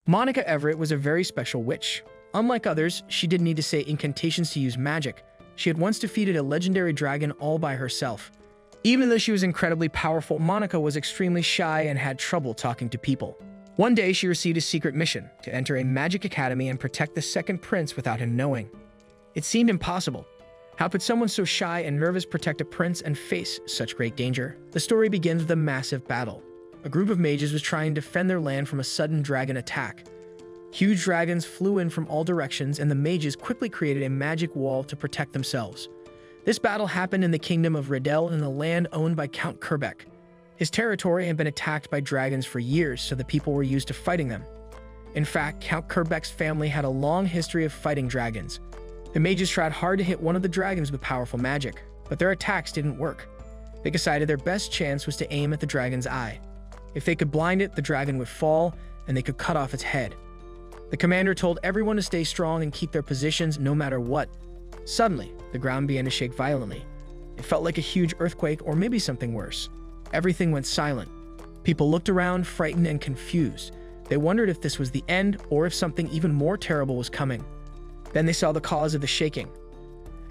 Monica Everett was a very special witch. Unlike others, she didn't need to say incantations to use magic. She had once defeated a legendary dragon all by herself. Even though she was incredibly powerful, Monica was extremely shy and had trouble talking to people. One day, she received a secret mission to enter a magic academy and protect the second prince without him knowing. It seemed impossible. How could someone so shy and nervous protect a prince and face such great danger? The story begins with a massive battle. A group of mages was trying to defend their land from a sudden dragon attack. Huge dragons flew in from all directions, and the mages quickly created a magic wall to protect themselves. This battle happened in the kingdom of Riddell in the land owned by Count Kerbeck. His territory had been attacked by dragons for years, so the people were used to fighting them. In fact, Count Kerbeck's family had a long history of fighting dragons. The mages tried hard to hit one of the dragons with powerful magic, but their attacks didn't work. They decided their best chance was to aim at the dragon's eye. If they could blind it, the dragon would fall, and they could cut off its head. The commander told everyone to stay strong and keep their positions no matter what. Suddenly, the ground began to shake violently. It felt like a huge earthquake or maybe something worse. Everything went silent. People looked around, frightened and confused. They wondered if this was the end or if something even more terrible was coming. Then they saw the cause of the shaking.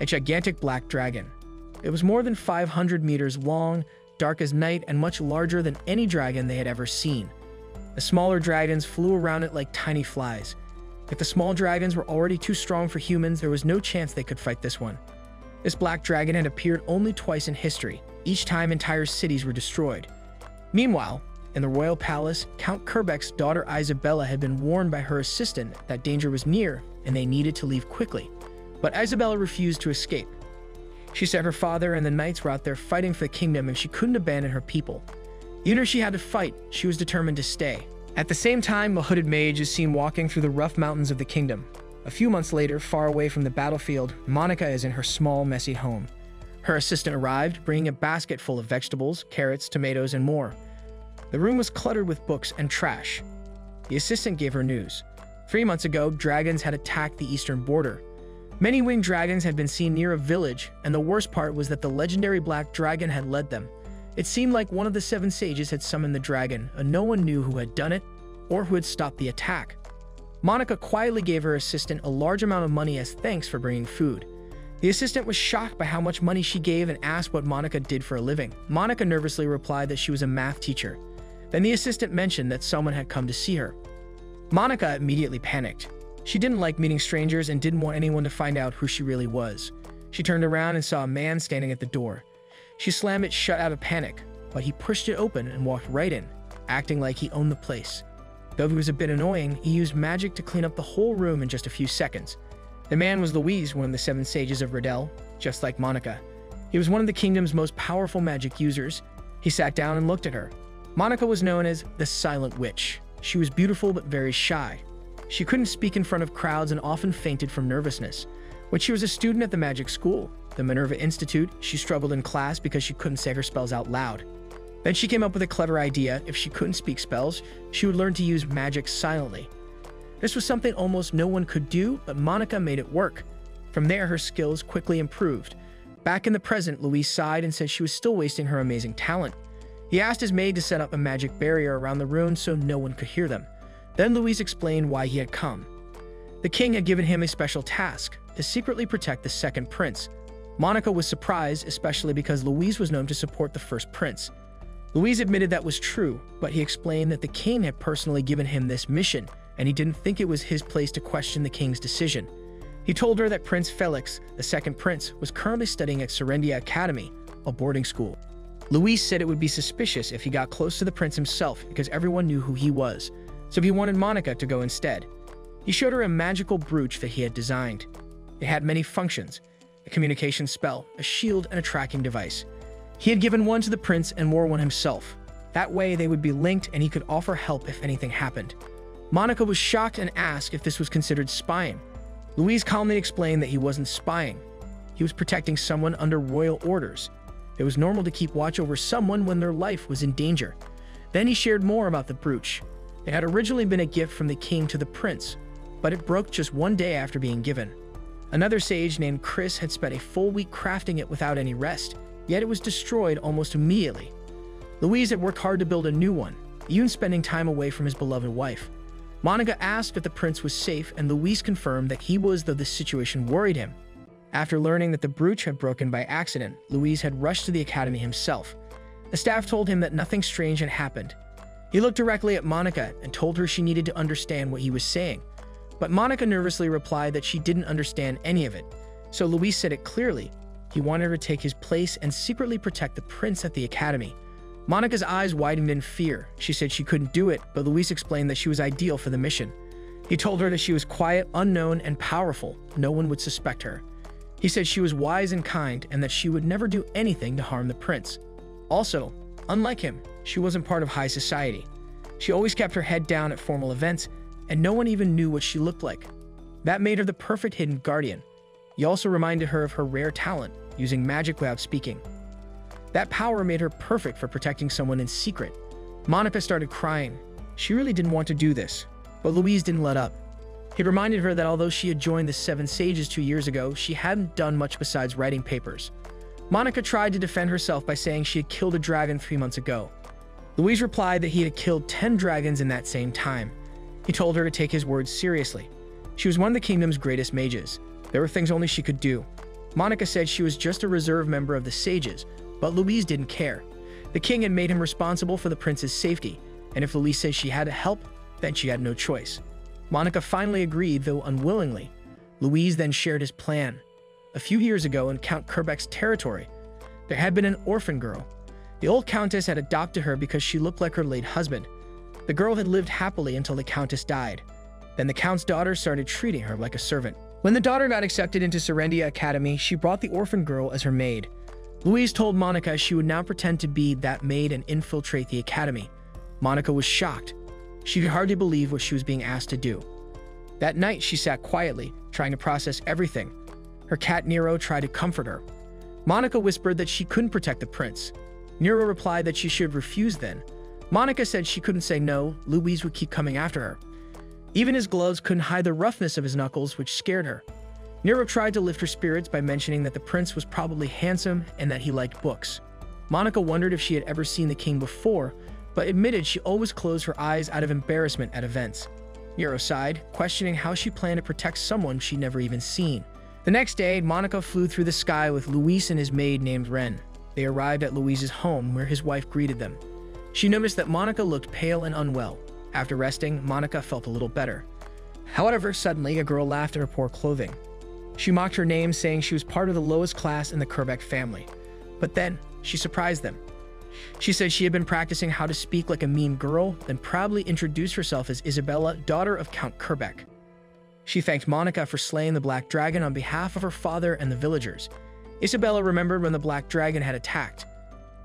A gigantic black dragon. It was more than 500 meters long, dark as night, and much larger than any dragon they had ever seen. The smaller dragons flew around it like tiny flies. If the small dragons were already too strong for humans, there was no chance they could fight this one. This black dragon had appeared only twice in history. Each time entire cities were destroyed. Meanwhile, in the royal palace, Count Kerbeck's daughter Isabella had been warned by her assistant that danger was near and they needed to leave quickly. But Isabella refused to escape. She said her father and the knights were out there fighting for the kingdom and she couldn't abandon her people. Even if she had to fight, she was determined to stay. At the same time, a hooded mage is seen walking through the rough mountains of the kingdom. A few months later, far away from the battlefield, Monica is in her small, messy home. Her assistant arrived, bringing a basket full of vegetables, carrots, tomatoes, and more. The room was cluttered with books and trash. The assistant gave her news. 3 months ago, dragons had attacked the eastern border. Many winged dragons had been seen near a village, and the worst part was that the legendary black dragon had led them. It seemed like one of the 7 sages had summoned the dragon, and no one knew who had done it or who had stopped the attack. Monica quietly gave her assistant a large amount of money as thanks for bringing food. The assistant was shocked by how much money she gave and asked what Monica did for a living. Monica nervously replied that she was a math teacher. Then the assistant mentioned that someone had come to see her. Monica immediately panicked. She didn't like meeting strangers and didn't want anyone to find out who she really was. She turned around and saw a man standing at the door. She slammed it shut out of panic, but he pushed it open and walked right in, acting like he owned the place. Though he was a bit annoying, he used magic to clean up the whole room in just a few seconds. The man was Louise, one of the 7 sages of Riddell, just like Monica. He was one of the kingdom's most powerful magic users. He sat down and looked at her. Monica was known as the Silent Witch. She was beautiful but very shy. She couldn't speak in front of crowds and often fainted from nervousness. When she was a student at the magic school, the Minerva Institute, she struggled in class because she couldn't say her spells out loud. Then she came up with a clever idea. If she couldn't speak spells, she would learn to use magic silently. This was something almost no one could do, but Monica made it work. From there, her skills quickly improved. Back in the present, Louise sighed and said she was still wasting her amazing talent. He asked his maid to set up a magic barrier around the room so no one could hear them. Then Louise explained why he had come. The king had given him a special task, to secretly protect the second prince. Monica was surprised, especially because Louise was known to support the first prince. Louise admitted that was true, but he explained that the king had personally given him this mission, and he didn't think it was his place to question the king's decision. He told her that Prince Felix, the second prince, was currently studying at Serendia Academy, a boarding school. Louise said it would be suspicious if he got close to the prince himself because everyone knew who he was, so he wanted Monica to go instead. He showed her a magical brooch that he had designed. It had many functions: a communication spell, a shield, and a tracking device. He had given one to the prince and wore one himself. That way they would be linked and he could offer help if anything happened. Monica was shocked and asked if this was considered spying. Louise calmly explained that he wasn't spying. He was protecting someone under royal orders. It was normal to keep watch over someone when their life was in danger. Then he shared more about the brooch. It had originally been a gift from the king to the prince, but it broke just one day after being given. Another sage named Chris had spent a full week crafting it without any rest, yet it was destroyed almost immediately. Louise had worked hard to build a new one, even spending time away from his beloved wife. Monica asked if the prince was safe, and Luis confirmed that he was, though the situation worried him. After learning that the brooch had broken by accident, Luis had rushed to the academy himself. The staff told him that nothing strange had happened. He looked directly at Monica and told her she needed to understand what he was saying. But Monica nervously replied that she didn't understand any of it. So Luis said it clearly. He wanted her to take his place and secretly protect the prince at the academy. Monica's eyes widened in fear. She said she couldn't do it, but Luis explained that she was ideal for the mission. He told her that she was quiet, unknown, and powerful. No one would suspect her. He said she was wise and kind, and that she would never do anything to harm the prince. Also, unlike him, she wasn't part of high society. She always kept her head down at formal events, and no one even knew what she looked like. That made her the perfect hidden guardian. He also reminded her of her rare talent, using magic without speaking. That power made her perfect for protecting someone in secret. Monica started crying. She really didn't want to do this, but Luis didn't let up. He reminded her that although she had joined the Seven Sages 2 years ago, she hadn't done much besides writing papers. Monica tried to defend herself by saying she had killed a dragon 3 months ago. Luis replied that he had killed 10 dragons in that same time. He told her to take his words seriously. She was one of the kingdom's greatest mages. There were things only she could do. Monica said she was just a reserve member of the sages, but Luis didn't care. The king had made him responsible for the prince's safety, and if Luis said she had to help, then she had no choice. Monica finally agreed, though unwillingly. Luis then shared his plan. A few years ago in Count Kerbek's territory, there had been an orphan girl. The old countess had adopted her because she looked like her late husband. The girl had lived happily until the countess died. Then the count's daughter started treating her like a servant. When the daughter got accepted into Serendia Academy, she brought the orphan girl as her maid. Luis told Monica she would now pretend to be that maid and infiltrate the academy. Monica was shocked. She could hardly believe what she was being asked to do. That night, she sat quietly, trying to process everything. Her cat Nero tried to comfort her. Monica whispered that she couldn't protect the prince. Nero replied that she should refuse then. Monica said she couldn't say no. Luis would keep coming after her. Even his gloves couldn't hide the roughness of his knuckles, which scared her. Nero tried to lift her spirits by mentioning that the prince was probably handsome and that he liked books. Monica wondered if she had ever seen the king before, but admitted she always closed her eyes out of embarrassment at events. Nero sighed, questioning how she planned to protect someone she'd never even seen. The next day, Monica flew through the sky with Luis and his maid named Ren. They arrived at Luis's home, where his wife greeted them. She noticed that Monica looked pale and unwell. After resting, Monica felt a little better. However, suddenly, a girl laughed at her poor clothing. She mocked her name, saying she was part of the lowest class in the Kerbek family. But then, she surprised them. She said she had been practicing how to speak like a mean girl, then proudly introduced herself as Isabella, daughter of Count Kerbek. She thanked Monica for slaying the Black Dragon on behalf of her father and the villagers. Isabella remembered when the Black Dragon had attacked.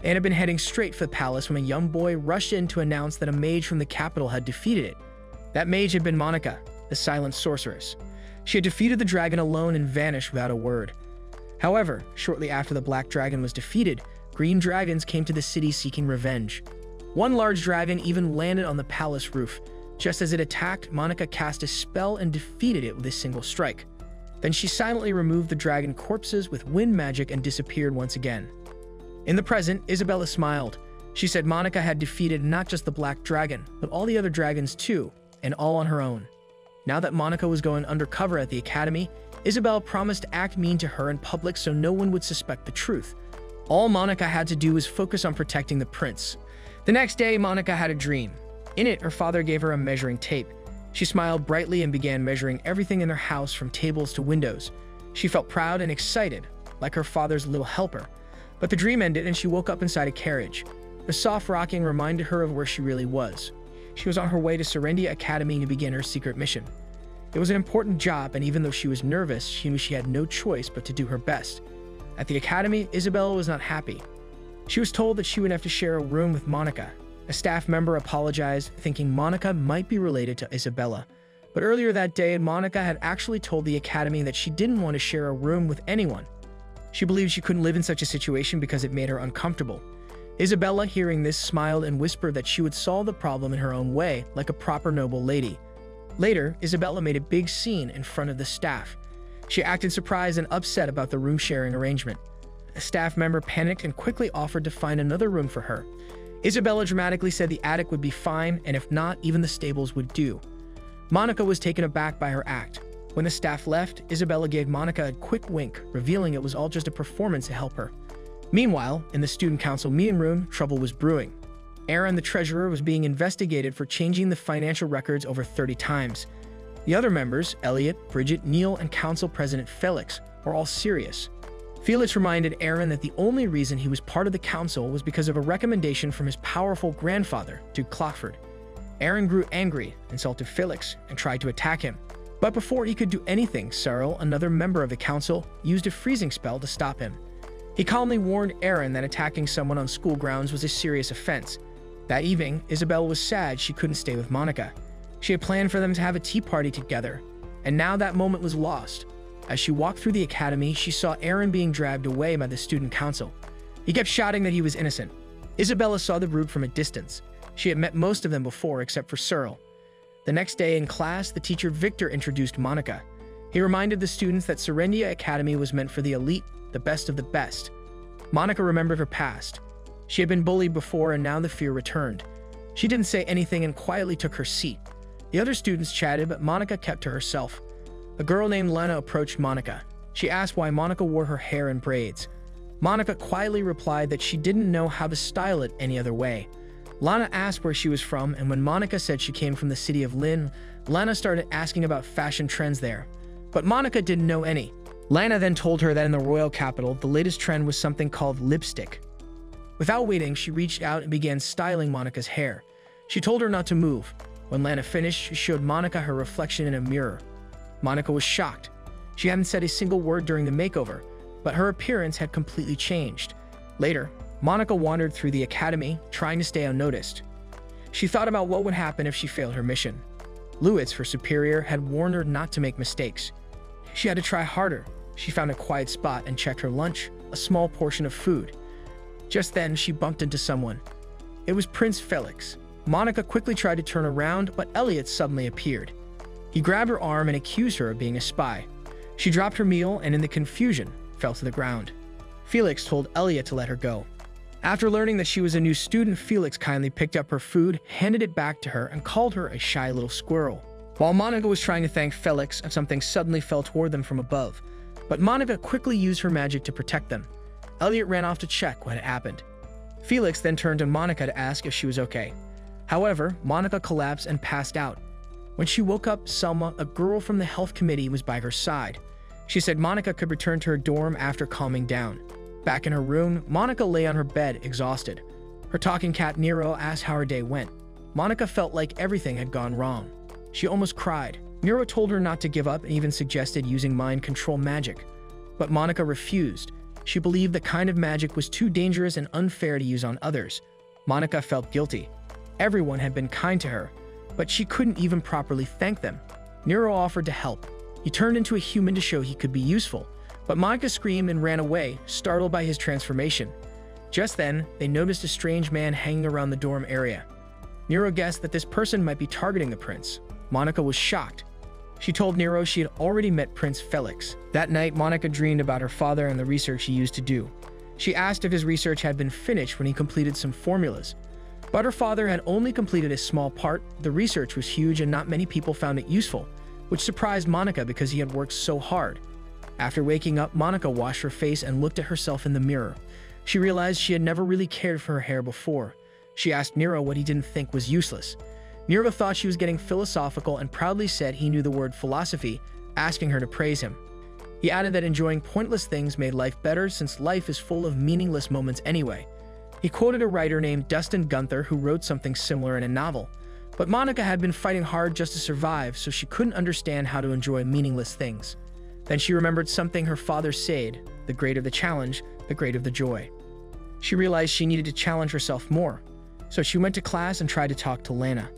They had been heading straight for the palace when a young boy rushed in to announce that a mage from the capital had defeated it. That mage had been Monica, the silent sorceress. She had defeated the dragon alone and vanished without a word. However, shortly after the Black Dragon was defeated, green dragons came to the city seeking revenge. One large dragon even landed on the palace roof. Just as it attacked, Monica cast a spell and defeated it with a single strike. Then she silently removed the dragon corpses with wind magic and disappeared once again. In the present, Isabella smiled. She said Monica had defeated not just the Black Dragon, but all the other dragons too, and all on her own. Now that Monica was going undercover at the academy, Isabella promised to act mean to her in public so no one would suspect the truth. All Monica had to do was focus on protecting the prince. The next day, Monica had a dream. In it, her father gave her a measuring tape. She smiled brightly and began measuring everything in their house from tables to windows. She felt proud and excited, like her father's little helper. But the dream ended and she woke up inside a carriage. The soft rocking reminded her of where she really was. She was on her way to Serendia Academy to begin her secret mission. It was an important job, and even though she was nervous, she knew she had no choice but to do her best. At the academy, Isabella was not happy. She was told that she would have to share a room with Monica. A staff member apologized, thinking Monica might be related to Isabella. But earlier that day, Monica had actually told the academy that she didn't want to share a room with anyone. She believed she couldn't live in such a situation because it made her uncomfortable. Isabella, hearing this, smiled and whispered that she would solve the problem in her own way, like a proper noble lady. Later, Isabella made a big scene in front of the staff. She acted surprised and upset about the room-sharing arrangement. A staff member panicked and quickly offered to find another room for her. Isabella dramatically said the attic would be fine, and if not, even the stables would do. Monica was taken aback by her act. When the staff left, Isabella gave Monica a quick wink, revealing it was all just a performance to help her. Meanwhile, in the student council meeting room, trouble was brewing. Aaron, the treasurer, was being investigated for changing the financial records over 30 times. The other members, Elliot, Bridget, Neil, and council president Felix, were all serious. Felix reminded Aaron that the only reason he was part of the council was because of a recommendation from his powerful grandfather, Duke Clockford. Aaron grew angry, insulted Felix, and tried to attack him. But before he could do anything, Cyril, another member of the council, used a freezing spell to stop him. He calmly warned Aaron that attacking someone on school grounds was a serious offense. That evening, Isabel was sad she couldn't stay with Monica. She had planned for them to have a tea party together, and now that moment was lost. As she walked through the academy, she saw Aaron being dragged away by the student council. He kept shouting that he was innocent. Isabella saw the group from a distance. She had met most of them before, except for Cyril. The next day in class, the teacher Victor introduced Monica. He reminded the students that Serendia Academy was meant for the elite, the best of the best. Monica remembered her past. She had been bullied before, and now the fear returned. She didn't say anything and quietly took her seat. The other students chatted, but Monica kept to herself. A girl named Lena approached Monica. She asked why Monica wore her hair in braids. Monica quietly replied that she didn't know how to style it any other way. Lana asked where she was from, and when Monica said she came from the city of Lynn, Lana started asking about fashion trends there. But Monica didn't know any. Lana then told her that in the royal capital, the latest trend was something called lipstick. Without waiting, she reached out and began styling Monica's hair. She told her not to move. When Lana finished, she showed Monica her reflection in a mirror. Monica was shocked. She hadn't said a single word during the makeover, but her appearance had completely changed. Later, Monica wandered through the academy, trying to stay unnoticed. She thought about what would happen if she failed her mission. Lewis, her superior, had warned her not to make mistakes. She had to try harder. She found a quiet spot and checked her lunch, a small portion of food. Just then, she bumped into someone. It was Prince Felix. Monica quickly tried to turn around, but Elliot suddenly appeared. He grabbed her arm and accused her of being a spy. She dropped her meal and, in the confusion, fell to the ground. Felix told Elliot to let her go. After learning that she was a new student, Felix kindly picked up her food, handed it back to her, and called her a shy little squirrel. While Monica was trying to thank Felix, something suddenly fell toward them from above. But Monica quickly used her magic to protect them. Elliot ran off to check what had happened. Felix then turned to Monica to ask if she was okay. However, Monica collapsed and passed out. When she woke up, Selma, a girl from the health committee, was by her side. She said Monica could return to her dorm after calming down. Back in her room, Monica lay on her bed, exhausted. Her talking cat Nero asked how her day went. Monica felt like everything had gone wrong. She almost cried. Nero told her not to give up and even suggested using mind control magic. But Monica refused. She believed the kind of magic was too dangerous and unfair to use on others. Monica felt guilty. Everyone had been kind to her, but she couldn't even properly thank them. Nero offered to help. He turned into a human to show he could be useful, but Monica screamed and ran away, startled by his transformation. Just then, they noticed a strange man hanging around the dorm area. Nero guessed that this person might be targeting the prince. Monica was shocked. She told Nero she had already met Prince Felix. That night, Monica dreamed about her father and the research he used to do. She asked if his research had been finished when he completed some formulas. But her father had only completed a small part. The research was huge and not many people found it useful, which surprised Monica because he had worked so hard. After waking up, Monica washed her face and looked at herself in the mirror. She realized she had never really cared for her hair before. She asked Nero what he didn't think was useless. Nero thought she was getting philosophical and proudly said he knew the word philosophy, asking her to praise him. He added that enjoying pointless things made life better since life is full of meaningless moments anyway. He quoted a writer named Dustin Gunther who wrote something similar in a novel. But Monica had been fighting hard just to survive, so she couldn't understand how to enjoy meaningless things. Then she remembered something her father said, the greater the challenge, the greater the joy. She realized she needed to challenge herself more, so she went to class and tried to talk to Lana.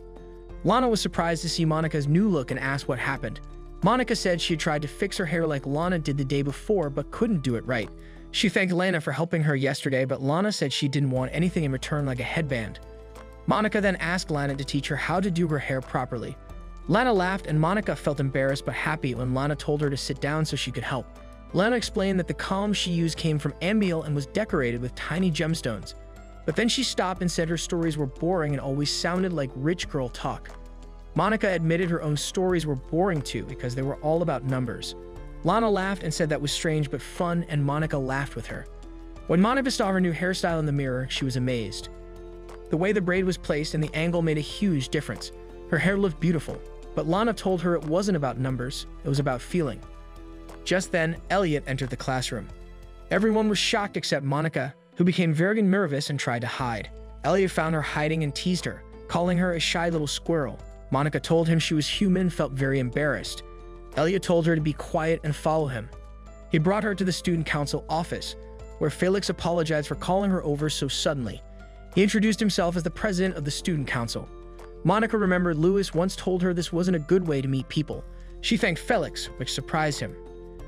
Lana was surprised to see Monica's new look and asked what happened. Monica said she had tried to fix her hair like Lana did the day before but couldn't do it right. She thanked Lana for helping her yesterday, but Lana said she didn't want anything in return like a headband. Monica then asked Lana to teach her how to do her hair properly. Lana laughed and Monica felt embarrassed but happy when Lana told her to sit down so she could help. Lana explained that the comb she used came from Ambiel and was decorated with tiny gemstones. But then she stopped and said her stories were boring and always sounded like rich girl talk. Monica admitted her own stories were boring too because they were all about numbers. Lana laughed and said that was strange but fun, and Monica laughed with her. When Monica saw her new hairstyle in the mirror, she was amazed. The way the braid was placed and the angle made a huge difference. Her hair looked beautiful, but Lana told her it wasn't about numbers, it was about feeling. Just then, Elliot entered the classroom. Everyone was shocked except Monica, who became very nervous and tried to hide. Elliot found her hiding and teased her, calling her a shy little squirrel. Monica told him she was human and felt very embarrassed. Elliot told her to be quiet and follow him. He brought her to the student council office, where Felix apologized for calling her over so suddenly. He introduced himself as the president of the student council. Monica remembered Lewis once told her this wasn't a good way to meet people. She thanked Felix, which surprised him.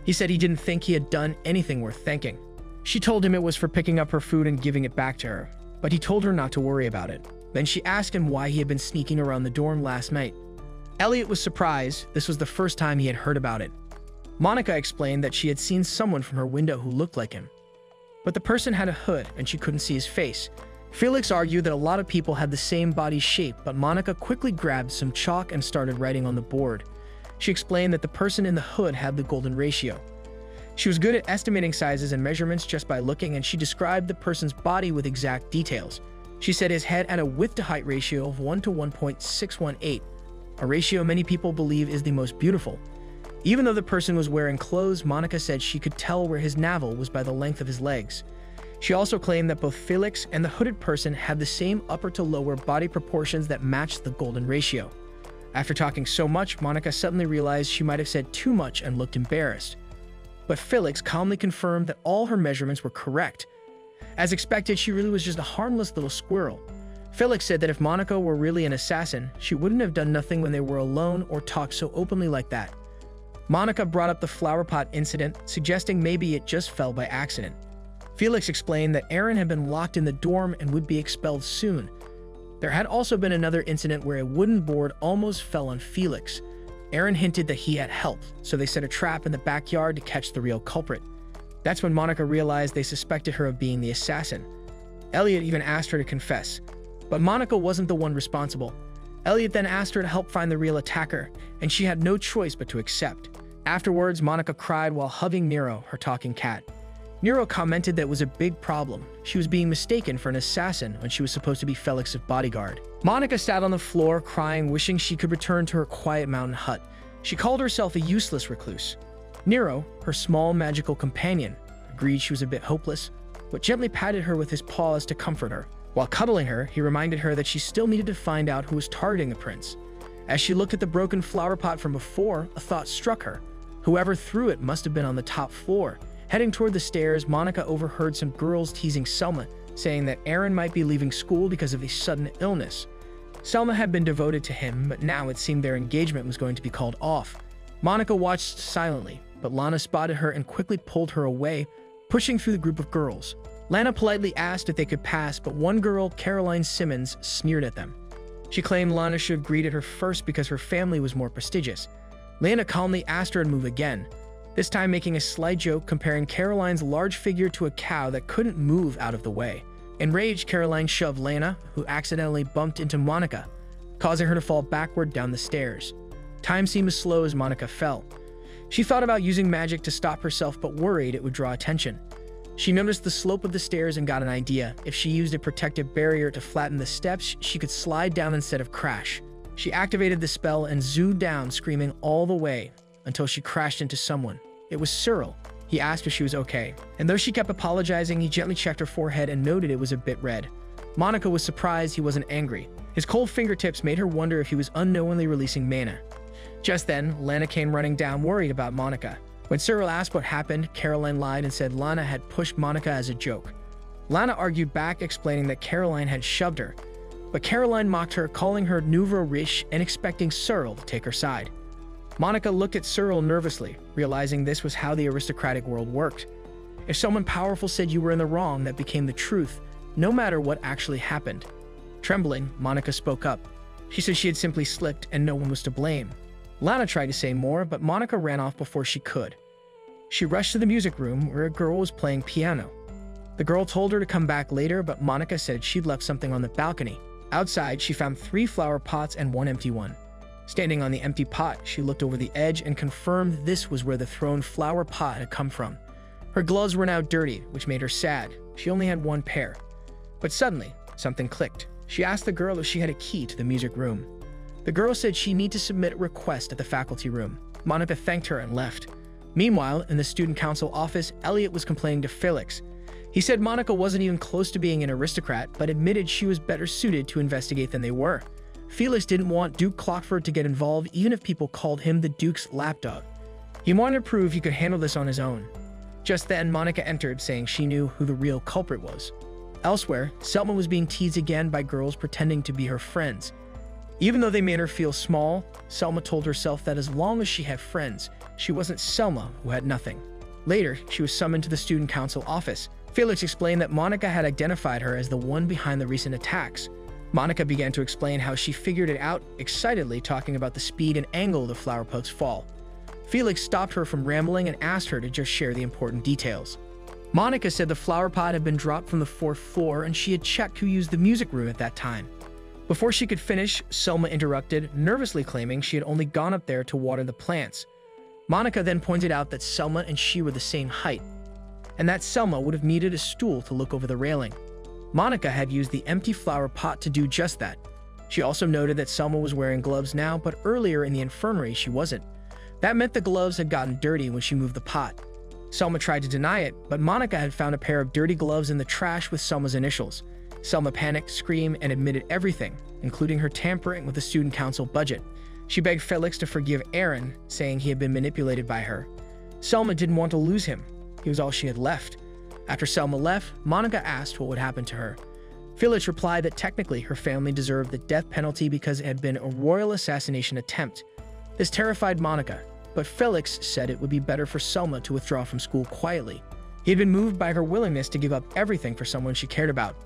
He said he didn't think he had done anything worth thanking. She told him it was for picking up her food and giving it back to her, but he told her not to worry about it. Then she asked him why he had been sneaking around the dorm last night. Elliot was surprised. This was the first time he had heard about it. Monica explained that she had seen someone from her window who looked like him, but the person had a hood and she couldn't see his face. Felix argued that a lot of people had the same body shape, but Monica quickly grabbed some chalk and started writing on the board. She explained that the person in the hood had the golden ratio. She was good at estimating sizes and measurements just by looking, and she described the person's body with exact details. She said his head had a width-to-height ratio of 1 to 1.618, a ratio many people believe is the most beautiful. Even though the person was wearing clothes, Monica said she could tell where his navel was by the length of his legs. She also claimed that both Felix and the hooded person had the same upper to lower body proportions that matched the golden ratio. After talking so much, Monica suddenly realized she might have said too much and looked embarrassed. But Felix calmly confirmed that all her measurements were correct. As expected, she really was just a harmless little squirrel. Felix said that if Monica were really an assassin, she wouldn't have done nothing when they were alone or talked so openly like that. Monica brought up the flower pot incident, suggesting maybe it just fell by accident. Felix explained that Aaron had been locked in the dorm and would be expelled soon. There had also been another incident where a wooden board almost fell on Felix. Aaron hinted that he had help, so they set a trap in the backyard to catch the real culprit. That's when Monica realized they suspected her of being the assassin. Elliot even asked her to confess, but Monica wasn't the one responsible. Elliot then asked her to help find the real attacker, and she had no choice but to accept. Afterwards, Monica cried while hugging Nero, her talking cat. Nero commented that it was a big problem. She was being mistaken for an assassin when she was supposed to be Felix's bodyguard. Monica sat on the floor, crying, wishing she could return to her quiet mountain hut. She called herself a useless recluse. Nero, her small magical companion, agreed she was a bit hopeless, but gently patted her with his paws to comfort her. While cuddling her, he reminded her that she still needed to find out who was targeting the prince. As she looked at the broken flower pot from before, a thought struck her. Whoever threw it must have been on the top floor. Heading toward the stairs, Monica overheard some girls teasing Selma, saying that Aaron might be leaving school because of a sudden illness. Selma had been devoted to him, but now it seemed their engagement was going to be called off. Monica watched silently, but Lana spotted her and quickly pulled her away, pushing through the group of girls. Lana politely asked if they could pass, but one girl, Caroline Simmons, sneered at them. She claimed Lana should have greeted her first because her family was more prestigious. Lana calmly asked her to move again, this time making a sly joke comparing Caroline's large figure to a cow that couldn't move out of the way. Enraged, Caroline shoved Lana, who accidentally bumped into Monica, causing her to fall backward down the stairs. Time seemed as slow as Monica fell. She thought about using magic to stop herself, but worried it would draw attention. She noticed the slope of the stairs and got an idea. If she used a protective barrier to flatten the steps, she could slide down instead of crash. She activated the spell and zoomed down, screaming all the way, until she crashed into someone. It was Cyril. He asked if she was okay, and though she kept apologizing, he gently checked her forehead and noted it was a bit red. Monica was surprised he wasn't angry. His cold fingertips made her wonder if he was unknowingly releasing mana. Just then, Lana came running down, worried about Monica. When Cyril asked what happened, Caroline lied and said Lana had pushed Monica as a joke. Lana argued back, explaining that Caroline had shoved her, but Caroline mocked her, calling her nouveau riche and expecting Cyril to take her side. Monica looked at Cyril nervously, realizing this was how the aristocratic world worked. If someone powerful said you were in the wrong, that became the truth, no matter what actually happened. Trembling, Monica spoke up. She said she had simply slipped and no one was to blame. Lana tried to say more, but Monica ran off before she could. She rushed to the music room where a girl was playing piano. The girl told her to come back later, but Monica said she'd left something on the balcony. Outside, she found 3 flower pots and 1 empty one. Standing on the empty pot, she looked over the edge and confirmed this was where the thrown flower pot had come from. Her gloves were now dirty, which made her sad. She only had one pair. But suddenly, something clicked. She asked the girl if she had a key to the music room. The girl said she needed to submit a request at the faculty room. Monica thanked her and left. Meanwhile, in the student council office, Elliot was complaining to Felix. He said Monica wasn't even close to being an aristocrat, but admitted she was better suited to investigate than they were. Felix didn't want Duke Clockford to get involved even if people called him the Duke's lapdog. He wanted to prove he could handle this on his own. Just then, Monica entered, saying she knew who the real culprit was. Elsewhere, Selma was being teased again by girls pretending to be her friends. Even though they made her feel small, Selma told herself that as long as she had friends, she wasn't Selma who had nothing. Later, she was summoned to the student council office. Felix explained that Monica had identified her as the one behind the recent attacks. Monica began to explain how she figured it out, excitedly talking about the speed and angle of the flower pot's fall. Felix stopped her from rambling and asked her to just share the important details. Monica said the flower pot had been dropped from the 4th floor and she had checked who used the music room at that time. Before she could finish, Selma interrupted, nervously claiming she had only gone up there to water the plants. Monica then pointed out that Selma and she were the same height, and that Selma would have needed a stool to look over the railing. Monica had used the empty flower pot to do just that. She also noted that Selma was wearing gloves now, but earlier in the infirmary she wasn't. That meant the gloves had gotten dirty when she moved the pot. Selma tried to deny it, but Monica had found a pair of dirty gloves in the trash with Selma's initials. Selma panicked, screamed, and admitted everything, including her tampering with the student council budget. She begged Felix to forgive Aaron, saying he had been manipulated by her. Selma didn't want to lose him. He was all she had left. After Selma left, Monica asked what would happen to her. Felix replied that technically her family deserved the death penalty because it had been a royal assassination attempt. This terrified Monica, but Felix said it would be better for Selma to withdraw from school quietly. He had been moved by her willingness to give up everything for someone she cared about.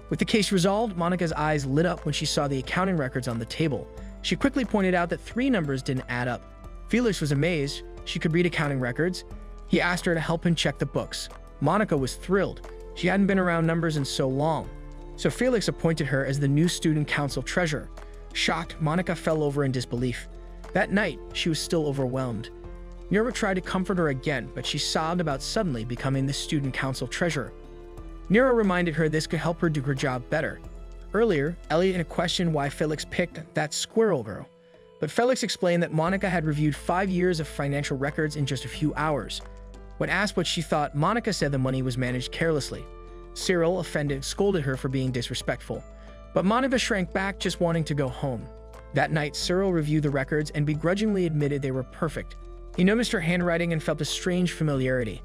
With the case resolved, Monica's eyes lit up when she saw the accounting records on the table. She quickly pointed out that 3 numbers didn't add up. Felix was amazed. She could read accounting records. He asked her to help him check the books. Monica was thrilled. She hadn't been around numbers in so long. So Felix appointed her as the new student council treasurer. Shocked, Monica fell over in disbelief. That night, she was still overwhelmed. Nero tried to comfort her again, but she sobbed about suddenly becoming the student council treasurer. Nero reminded her this could help her do her job better. Earlier, Elliot had questioned why Felix picked that squirrel girl, but Felix explained that Monica had reviewed 5 years of financial records in just a few hours. When asked what she thought, Monica said the money was managed carelessly. Cyril, offended, scolded her for being disrespectful, but Monica shrank back, just wanting to go home. That night, Cyril reviewed the records and begrudgingly admitted they were perfect. He noticed her handwriting and felt a strange familiarity.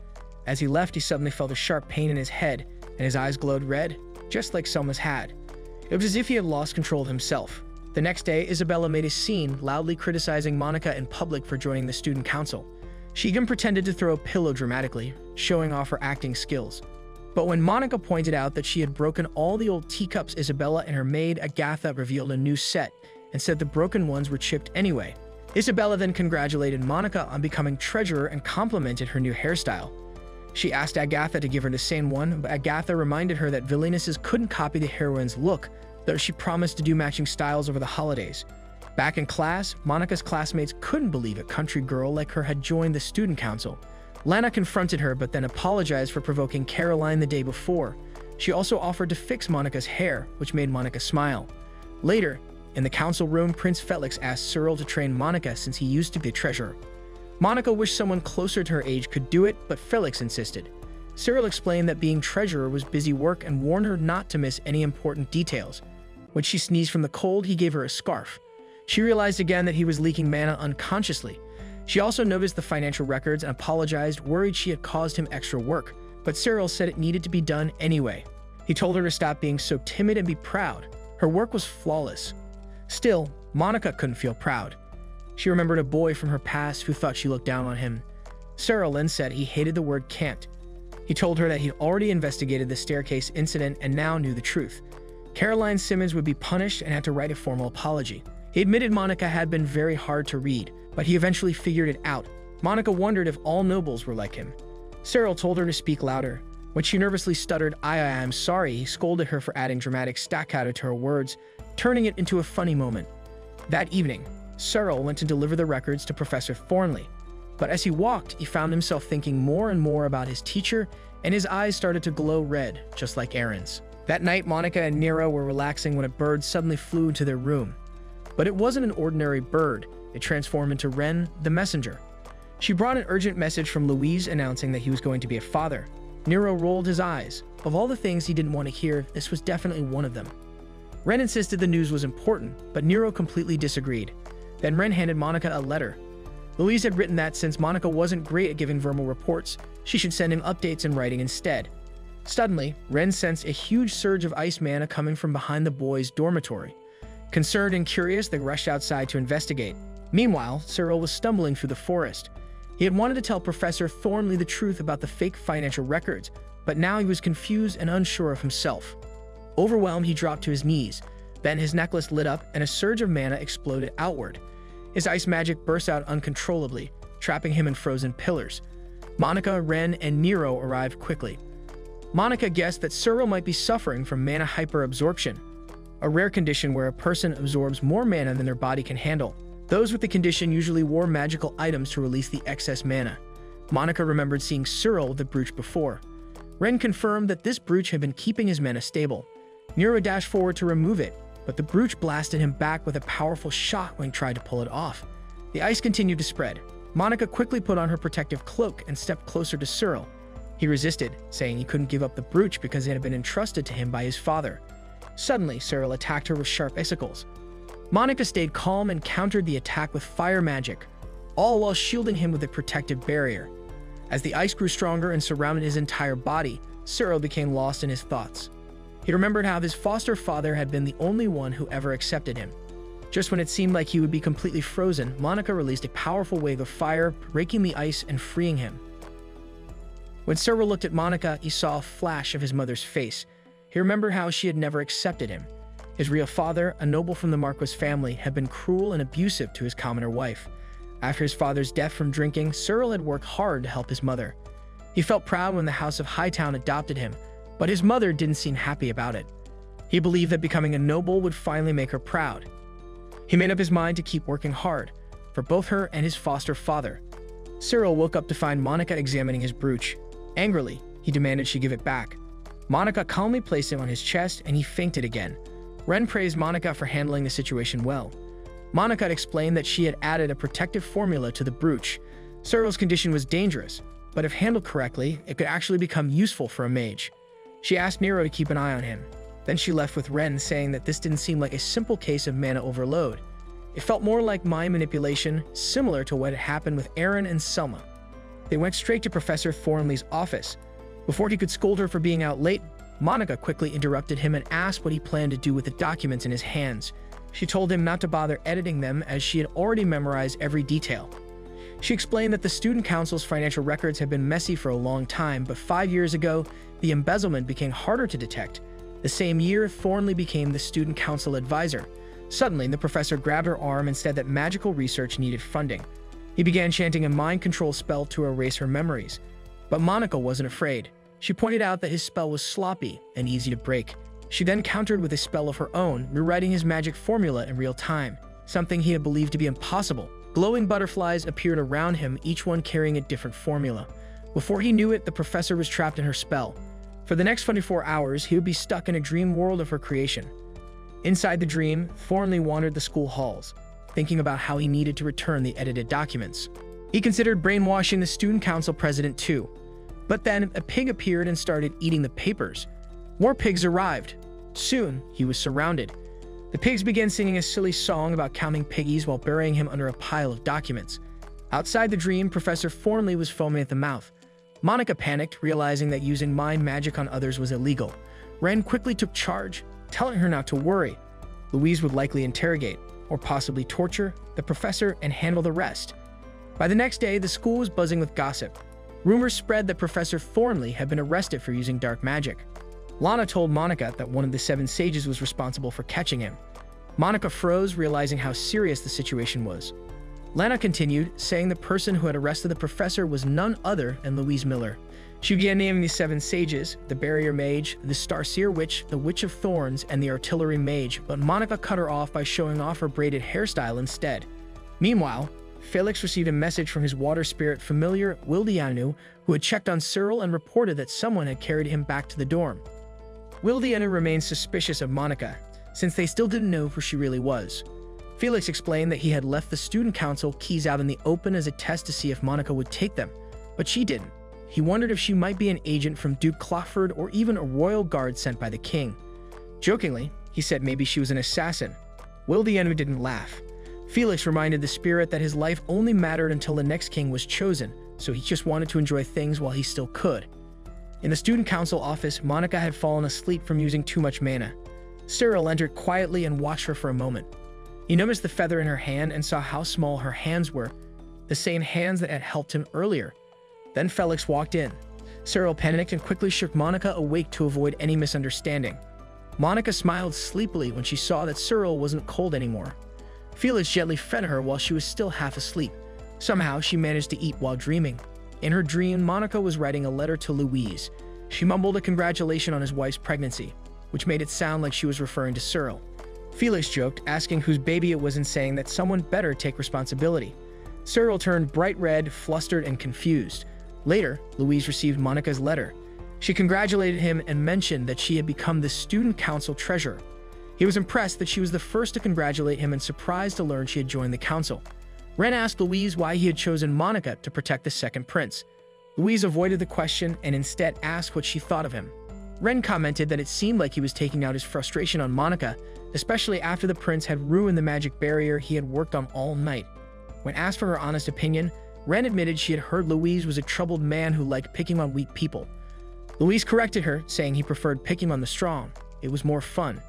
As he left, he suddenly felt a sharp pain in his head, and his eyes glowed red, just like Selma's had. It was as if he had lost control of himself. The next day, Isabella made a scene, loudly criticizing Monica in public for joining the student council. She even pretended to throw a pillow dramatically, showing off her acting skills. But when Monica pointed out that she had broken all the old teacups, Isabella and her maid Agatha revealed a new set and said the broken ones were chipped anyway. Isabella then congratulated Monica on becoming treasurer and complimented her new hairstyle. She asked Agatha to give her the same one, but Agatha reminded her that villainesses couldn't copy the heroine's look, though she promised to do matching styles over the holidays. Back in class, Monica's classmates couldn't believe a country girl like her had joined the student council. Lana confronted her but then apologized for provoking Caroline the day before. She also offered to fix Monica's hair, which made Monica smile. Later, in the council room, Prince Felix asked Cyril to train Monica since he used to be treasurer. Monica wished someone closer to her age could do it, but Felix insisted. Cyril explained that being treasurer was busy work and warned her not to miss any important details. When she sneezed from the cold, he gave her a scarf. She realized again that he was leaking mana unconsciously. She also noticed the financial records and apologized, worried she had caused him extra work, but Cyril said it needed to be done anyway. He told her to stop being so timid and be proud. Her work was flawless. Still, Monica couldn't feel proud. She remembered a boy from her past who thought she looked down on him. Cyril then said he hated the word can't. He told her that he'd already investigated the staircase incident and now knew the truth. Caroline Simmons would be punished and had to write a formal apology. He admitted Monica had been very hard to read, but he eventually figured it out. Monica wondered if all nobles were like him. Cyril told her to speak louder. When she nervously stuttered, I'm sorry, he scolded her for adding dramatic staccato to her words, turning it into a funny moment. That evening, Cyril went to deliver the records to Professor Thornley. But as he walked, he found himself thinking more and more about his teacher, and his eyes started to glow red, just like Aaron's. That night, Monica and Nero were relaxing when a bird suddenly flew into their room. But it wasn't an ordinary bird. It transformed into Ren, the messenger. She brought an urgent message from Louise announcing that he was going to be a father. Nero rolled his eyes. Of all the things he didn't want to hear, this was definitely one of them. Ren insisted the news was important, but Nero completely disagreed. Then Ren handed Monica a letter. Louise had written that since Monica wasn't great at giving verbal reports, she should send him updates in writing instead. Suddenly, Ren sensed a huge surge of ice mana coming from behind the boys' dormitory. Concerned and curious, they rushed outside to investigate. Meanwhile, Cyril was stumbling through the forest. He had wanted to tell Professor Thornley the truth about the fake financial records, but now he was confused and unsure of himself. Overwhelmed, he dropped to his knees. Then his necklace lit up and a surge of mana exploded outward. His ice magic burst out uncontrollably, trapping him in frozen pillars. Monica, Ren, and Nero arrived quickly. Monica guessed that Cyril might be suffering from mana hyperabsorption, a rare condition where a person absorbs more mana than their body can handle. Those with the condition usually wore magical items to release the excess mana. Monica remembered seeing Cyril with the brooch before. Ren confirmed that this brooch had been keeping his mana stable. Nero dashed forward to remove it, but the brooch blasted him back with a powerful shot when he tried to pull it off. The ice continued to spread. Monica quickly put on her protective cloak and stepped closer to Cyril. He resisted, saying he couldn't give up the brooch because it had been entrusted to him by his father. Suddenly, Cyril attacked her with sharp icicles. Monica stayed calm and countered the attack with fire magic, all while shielding him with a protective barrier. As the ice grew stronger and surrounded his entire body, Cyril became lost in his thoughts. He remembered how his foster father had been the only one who ever accepted him. Just when it seemed like he would be completely frozen, Monica released a powerful wave of fire, breaking the ice and freeing him. When Cyril looked at Monica, he saw a flash of his mother's face. He remembered how she had never accepted him. His real father, a noble from the Marquis family, had been cruel and abusive to his commoner wife. After his father's death from drinking, Cyril had worked hard to help his mother. He felt proud when the House of Hightown adopted him, but his mother didn't seem happy about it. He believed that becoming a noble would finally make her proud. He made up his mind to keep working hard, for both her and his foster father. Cyril woke up to find Monica examining his brooch. Angrily, he demanded she give it back. Monica calmly placed it on his chest, and he fainted again. Ren praised Monica for handling the situation well. Monica had explained that she had added a protective formula to the brooch. Cyril's condition was dangerous, but if handled correctly, it could actually become useful for a mage. She asked Nero to keep an eye on him. Then she left with Ren, saying that this didn't seem like a simple case of mana overload. It felt more like mind manipulation, similar to what had happened with Aaron and Selma. They went straight to Professor Thornley's office. Before he could scold her for being out late, Monica quickly interrupted him and asked what he planned to do with the documents in his hands. She told him not to bother editing them as she had already memorized every detail. She explained that the Student Council's financial records had been messy for a long time, but 5 years ago, the embezzlement became harder to detect. The same year, Thornley became the Student Council advisor. Suddenly, the professor grabbed her arm and said that magical research needed funding. He began chanting a mind control spell to erase her memories. But Monica wasn't afraid. She pointed out that his spell was sloppy and easy to break. She then countered with a spell of her own, rewriting his magic formula in real time, something he had believed to be impossible. Glowing butterflies appeared around him, each one carrying a different formula. Before he knew it, the professor was trapped in her spell. For the next 24 hours, he would be stuck in a dream world of her creation. Inside the dream, Thornley wandered the school halls, thinking about how he needed to return the edited documents. He considered brainwashing the student council president too. But then a pig appeared and started eating the papers. More pigs arrived. Soon, he was surrounded. The pigs began singing a silly song about counting piggies while burying him under a pile of documents. Outside the dream, Professor Thornley was foaming at the mouth. Monica panicked, realizing that using mind magic on others was illegal. Ren quickly took charge, telling her not to worry. Louise would likely interrogate, or possibly torture, the professor and handle the rest. By the next day, the school was buzzing with gossip. Rumors spread that Professor Thornley had been arrested for using dark magic. Lana told Monica that one of the 7 sages was responsible for catching him. Monica froze, realizing how serious the situation was. Lana continued, saying the person who had arrested the professor was none other than Louise Miller. She began naming the 7 sages, the Barrier Mage, the Starseer Witch, the Witch of Thorns, and the Artillery Mage, but Monica cut her off by showing off her braided hairstyle instead. Meanwhile, Felix received a message from his water spirit familiar, Wildianu, who had checked on Cyril and reported that someone had carried him back to the dorm. Wildianu remained suspicious of Monica, since they still didn't know who she really was. Felix explained that he had left the student council keys out in the open as a test to see if Monica would take them, but she didn't. He wondered if she might be an agent from Duke Clotford or even a royal guard sent by the king. Jokingly, he said maybe she was an assassin. Wildianu didn't laugh. Felix reminded the spirit that his life only mattered until the next king was chosen, so he just wanted to enjoy things while he still could. In the student council office, Monica had fallen asleep from using too much mana. Cyril entered quietly and watched her for a moment. He noticed the feather in her hand and saw how small her hands were, the same hands that had helped him earlier. Then Felix walked in. Cyril panicked and quickly shook Monica awake to avoid any misunderstanding. Monica smiled sleepily when she saw that Cyril wasn't cold anymore. Felix gently fed her while she was still half asleep. Somehow, she managed to eat while dreaming. In her dream, Monica was writing a letter to Louise. She mumbled a congratulation on his wife's pregnancy, which made it sound like she was referring to Cyril. Felix joked, asking whose baby it was and saying that someone better take responsibility. Cyril turned bright red, flustered, and confused. Later, Louise received Monica's letter. She congratulated him and mentioned that she had become the student council treasurer. He was impressed that she was the first to congratulate him and surprised to learn she had joined the council. Ren asked Louise why he had chosen Monica to protect the second prince. Louise avoided the question and instead asked what she thought of him. Ren commented that it seemed like he was taking out his frustration on Monica, especially after the prince had ruined the magic barrier he had worked on all night. When asked for her honest opinion, Ren admitted she had heard Louise was a troubled man who liked picking on weak people. Louise corrected her, saying he preferred picking on the strong. It was more fun.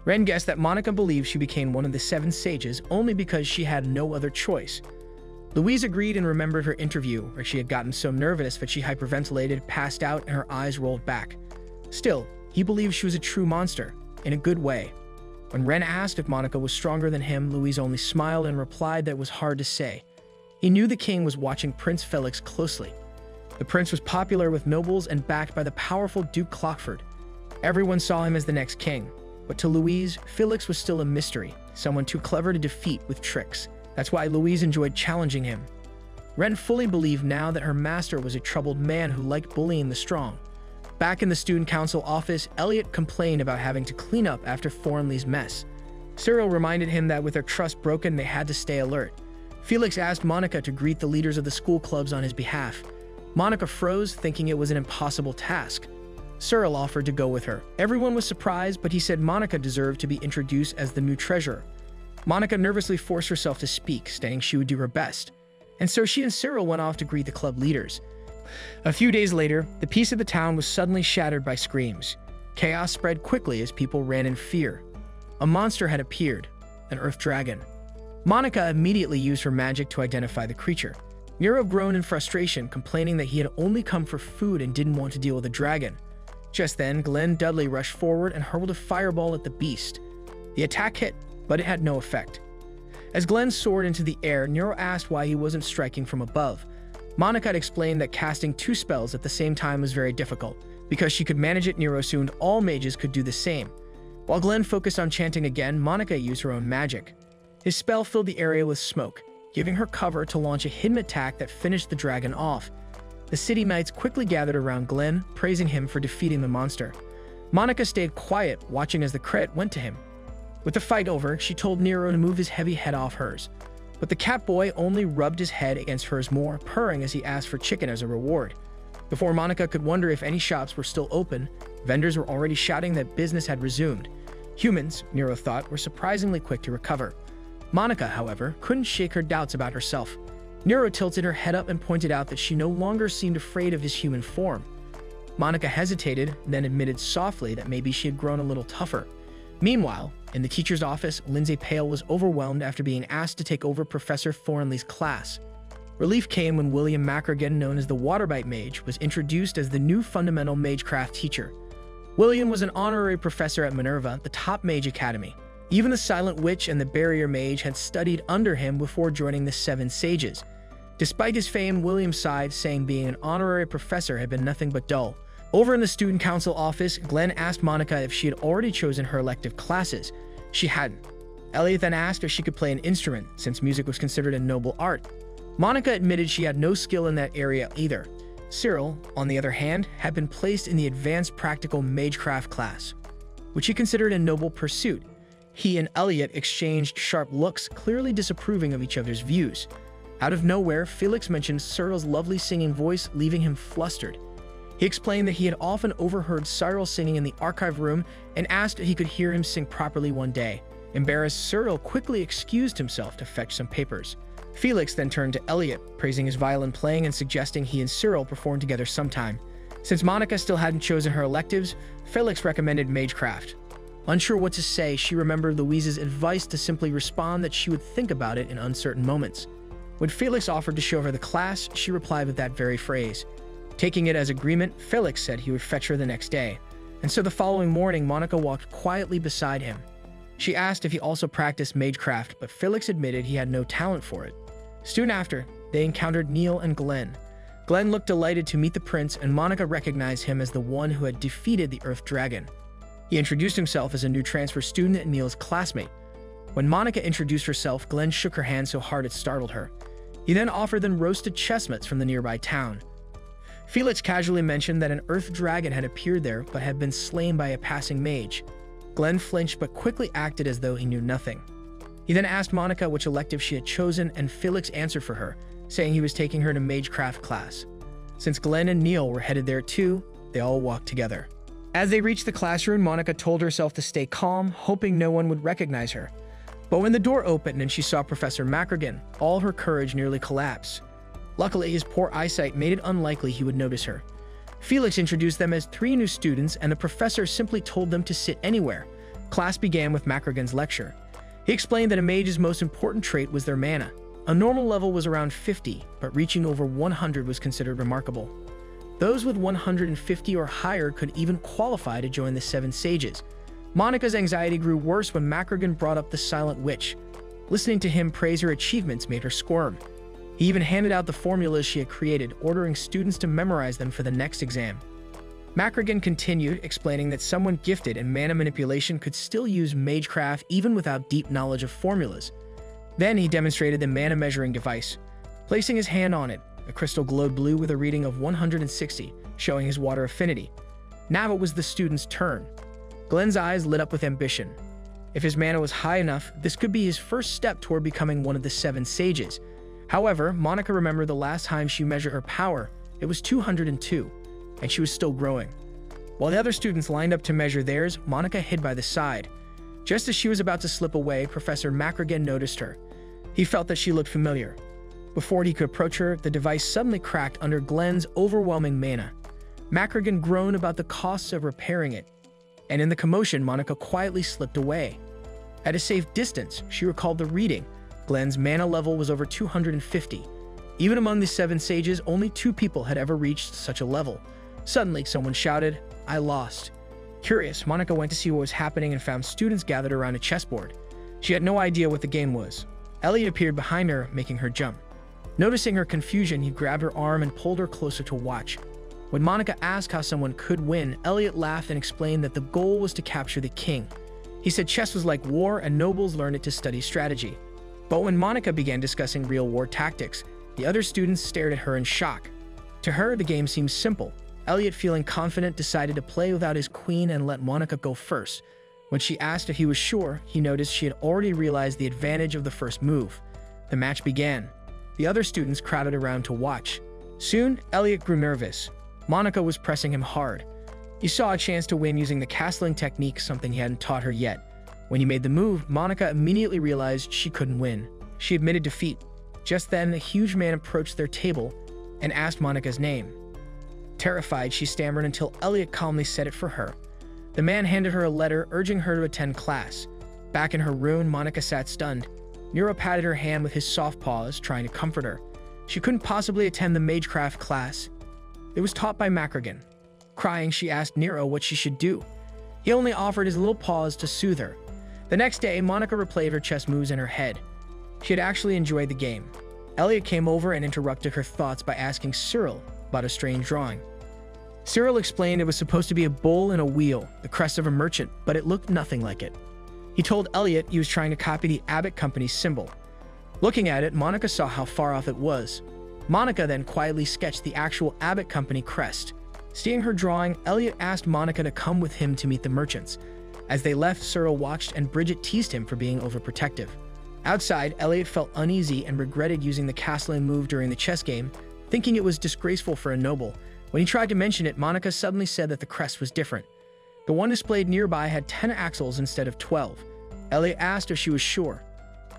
Ren guessed that Monica believed she became one of the 7 sages only because she had no other choice. Louise agreed and remembered her interview, where she had gotten so nervous that she hyperventilated, passed out, and her eyes rolled back. Still, he believed she was a true monster, in a good way. When Ren asked if Monica was stronger than him, Louise only smiled and replied that it was hard to say. He knew the king was watching Prince Felix closely. The prince was popular with nobles and backed by the powerful Duke Clotford. Everyone saw him as the next king. But to Louise, Felix was still a mystery, someone too clever to defeat with tricks. That's why Louise enjoyed challenging him. Ren fully believed now that her master was a troubled man who liked bullying the strong. Back in the student council office, Elliot complained about having to clean up after Thornley's mess. Cyril reminded him that with their trust broken, they had to stay alert. Felix asked Monica to greet the leaders of the school clubs on his behalf. Monica froze, thinking it was an impossible task. Cyril offered to go with her. Everyone was surprised, but he said Monica deserved to be introduced as the new treasurer. Monica nervously forced herself to speak, saying she would do her best. And so she and Cyril went off to greet the club leaders. A few days later, the peace of the town was suddenly shattered by screams. Chaos spread quickly as people ran in fear. A monster had appeared, an earth dragon. Monica immediately used her magic to identify the creature. Nero groaned in frustration, complaining that he had only come for food and didn't want to deal with a dragon. Just then, Glenn Dudley rushed forward and hurled a fireball at the beast. The attack hit, but it had no effect. As Glenn soared into the air, Nero asked why he wasn't striking from above. Monica had explained that casting 2 spells at the same time was very difficult. Because she could manage it, Nero assumed all mages could do the same. While Glenn focused on chanting again, Monica used her own magic. His spell filled the area with smoke, giving her cover to launch a hidden attack that finished the dragon off. The city knights quickly gathered around Glenn, praising him for defeating the monster. Monica stayed quiet, watching as the crit went to him. With the fight over, she told Nero to move his heavy head off hers. But the cat boy only rubbed his head against hers more, purring as he asked for chicken as a reward. Before Monica could wonder if any shops were still open, vendors were already shouting that business had resumed. Humans, Nero thought, were surprisingly quick to recover. Monica, however, couldn't shake her doubts about herself. Nero tilted her head up and pointed out that she no longer seemed afraid of his human form. Monica hesitated, then admitted softly that maybe she had grown a little tougher. Meanwhile, in the teacher's office, Lindsay Pale was overwhelmed after being asked to take over Professor Thornley's class. Relief came when William Mackergan, known as the Waterbite Mage, was introduced as the new fundamental magecraft teacher. William was an honorary professor at Minerva, the top mage academy. Even the Silent Witch and the Barrier Mage had studied under him before joining the 7 Sages. Despite his fame, William sighed, saying being an honorary professor had been nothing but dull. Over in the student council office, Glenn asked Monica if she had already chosen her elective classes. She hadn't. Elliot then asked if she could play an instrument, since music was considered a noble art. Monica admitted she had no skill in that area either. Cyril, on the other hand, had been placed in the Advanced Practical Magecraft class, which he considered a noble pursuit. He and Elliot exchanged sharp looks, clearly disapproving of each other's views. Out of nowhere, Felix mentioned Cyril's lovely singing voice, leaving him flustered. He explained that he had often overheard Cyril singing in the archive room and asked if he could hear him sing properly one day. Embarrassed, Cyril quickly excused himself to fetch some papers. Felix then turned to Elliot, praising his violin playing and suggesting he and Cyril perform together sometime. Since Monica still hadn't chosen her electives, Felix recommended Magecraft. Unsure what to say, she remembered Louise's advice to simply respond that she would think about it in uncertain moments. When Felix offered to show her the class, she replied with that very phrase. Taking it as agreement, Felix said he would fetch her the next day, and so the following morning Monica walked quietly beside him. She asked if he also practiced Magecraft, but Felix admitted he had no talent for it. Soon after, they encountered Neil and Glenn. Glenn looked delighted to meet the prince, and Monica recognized him as the one who had defeated the Earth Dragon. He introduced himself as a new transfer student and Neil's classmate. When Monica introduced herself, Glenn shook her hand so hard it startled her. He then offered them roasted chestnuts from the nearby town. Felix casually mentioned that an Earth Dragon had appeared there but had been slain by a passing mage. Glenn flinched but quickly acted as though he knew nothing. He then asked Monica which elective she had chosen, and Felix answered for her, saying he was taking her to Magecraft class. Since Glenn and Neil were headed there too, they all walked together. As they reached the classroom, Monica told herself to stay calm, hoping no one would recognize her. But when the door opened and she saw Professor Macragan, all her courage nearly collapsed. Luckily, his poor eyesight made it unlikely he would notice her. Felix introduced them as 3 new students, and the professor simply told them to sit anywhere. Class began with Macragan's lecture. He explained that a mage's most important trait was their mana. A normal level was around 50, but reaching over 100 was considered remarkable. Those with 150 or higher could even qualify to join the 7 sages. Monica's anxiety grew worse when Macragan brought up the Silent Witch. Listening to him praise her achievements made her squirm. He even handed out the formulas she had created, ordering students to memorize them for the next exam. Macragan continued, explaining that someone gifted in mana manipulation could still use Magecraft even without deep knowledge of formulas. Then he demonstrated the mana measuring device. Placing his hand on it, a crystal glowed blue with a reading of 160, showing his water affinity. Now it was the student's turn. Glenn's eyes lit up with ambition. If his mana was high enough, this could be his first step toward becoming one of the 7 sages. However, Monica remembered the last time she measured her power. It was 202, and she was still growing. While the other students lined up to measure theirs, Monica hid by the side. Just as she was about to slip away, Professor Macragan noticed her. He felt that she looked familiar. Before he could approach her, the device suddenly cracked under Glenn's overwhelming mana. Macragan groaned about the costs of repairing it, and in the commotion, Monica quietly slipped away. At a safe distance, she recalled the reading. Glenn's mana level was over 250. Even among the 7 sages, only 2 people had ever reached such a level. Suddenly, someone shouted, "I lost." Curious, Monica went to see what was happening and found students gathered around a chessboard. She had no idea what the game was. Elliot appeared behind her, making her jump. Noticing her confusion, he grabbed her arm and pulled her closer to watch. When Monica asked how someone could win, Elliot laughed and explained that the goal was to capture the king. He said chess was like war and nobles learned it to study strategy. But when Monica began discussing real war tactics, the other students stared at her in shock. To her, the game seemed simple. Elliot, feeling confident, decided to play without his queen and let Monica go first. When she asked if he was sure, he noticed she had already realized the advantage of the first move. The match began. The other students crowded around to watch. Soon, Elliot grew nervous. Monica was pressing him hard. He saw a chance to win using the castling technique, something he hadn't taught her yet. When he made the move, Monica immediately realized she couldn't win. She admitted defeat. Just then, a huge man approached their table and asked Monica's name. Terrified, she stammered until Elliot calmly said it for her. The man handed her a letter urging her to attend class. Back in her room, Monica sat stunned. Nero patted her hand with his soft paws, trying to comfort her. She couldn't possibly attend the Magecraft class. It was taught by Macragan. Crying, she asked Nero what she should do. He only offered his little paws to soothe her. The next day, Monica replayed her chess moves in her head. She had actually enjoyed the game. Elliot came over and interrupted her thoughts by asking Cyril about a strange drawing. Cyril explained it was supposed to be a bull and a wheel, the crest of a merchant, but it looked nothing like it. He told Elliot he was trying to copy the Abbott Company's symbol. Looking at it, Monica saw how far off it was. Monica then quietly sketched the actual Abbott Company crest. Seeing her drawing, Elliot asked Monica to come with him to meet the merchants. As they left, Cyril watched and Bridget teased him for being overprotective. Outside, Elliot felt uneasy and regretted using the castling move during the chess game, thinking it was disgraceful for a noble. When he tried to mention it, Monica suddenly said that the crest was different. The one displayed nearby had 10 axles instead of 12. Elliot asked if she was sure.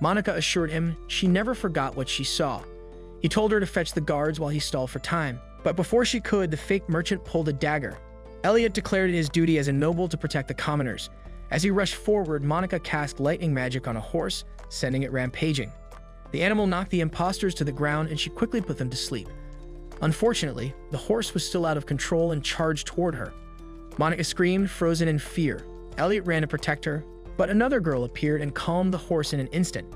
Monica assured him she never forgot what she saw. He told her to fetch the guards while he stalled for time, but before she could, the fake merchant pulled a dagger. Elliot declared it his duty as a noble to protect the commoners. As he rushed forward, Monica cast lightning magic on a horse, sending it rampaging. The animal knocked the imposters to the ground and she quickly put them to sleep. Unfortunately, the horse was still out of control and charged toward her. Monica screamed, frozen in fear. Elliot ran to protect her, but another girl appeared and calmed the horse in an instant.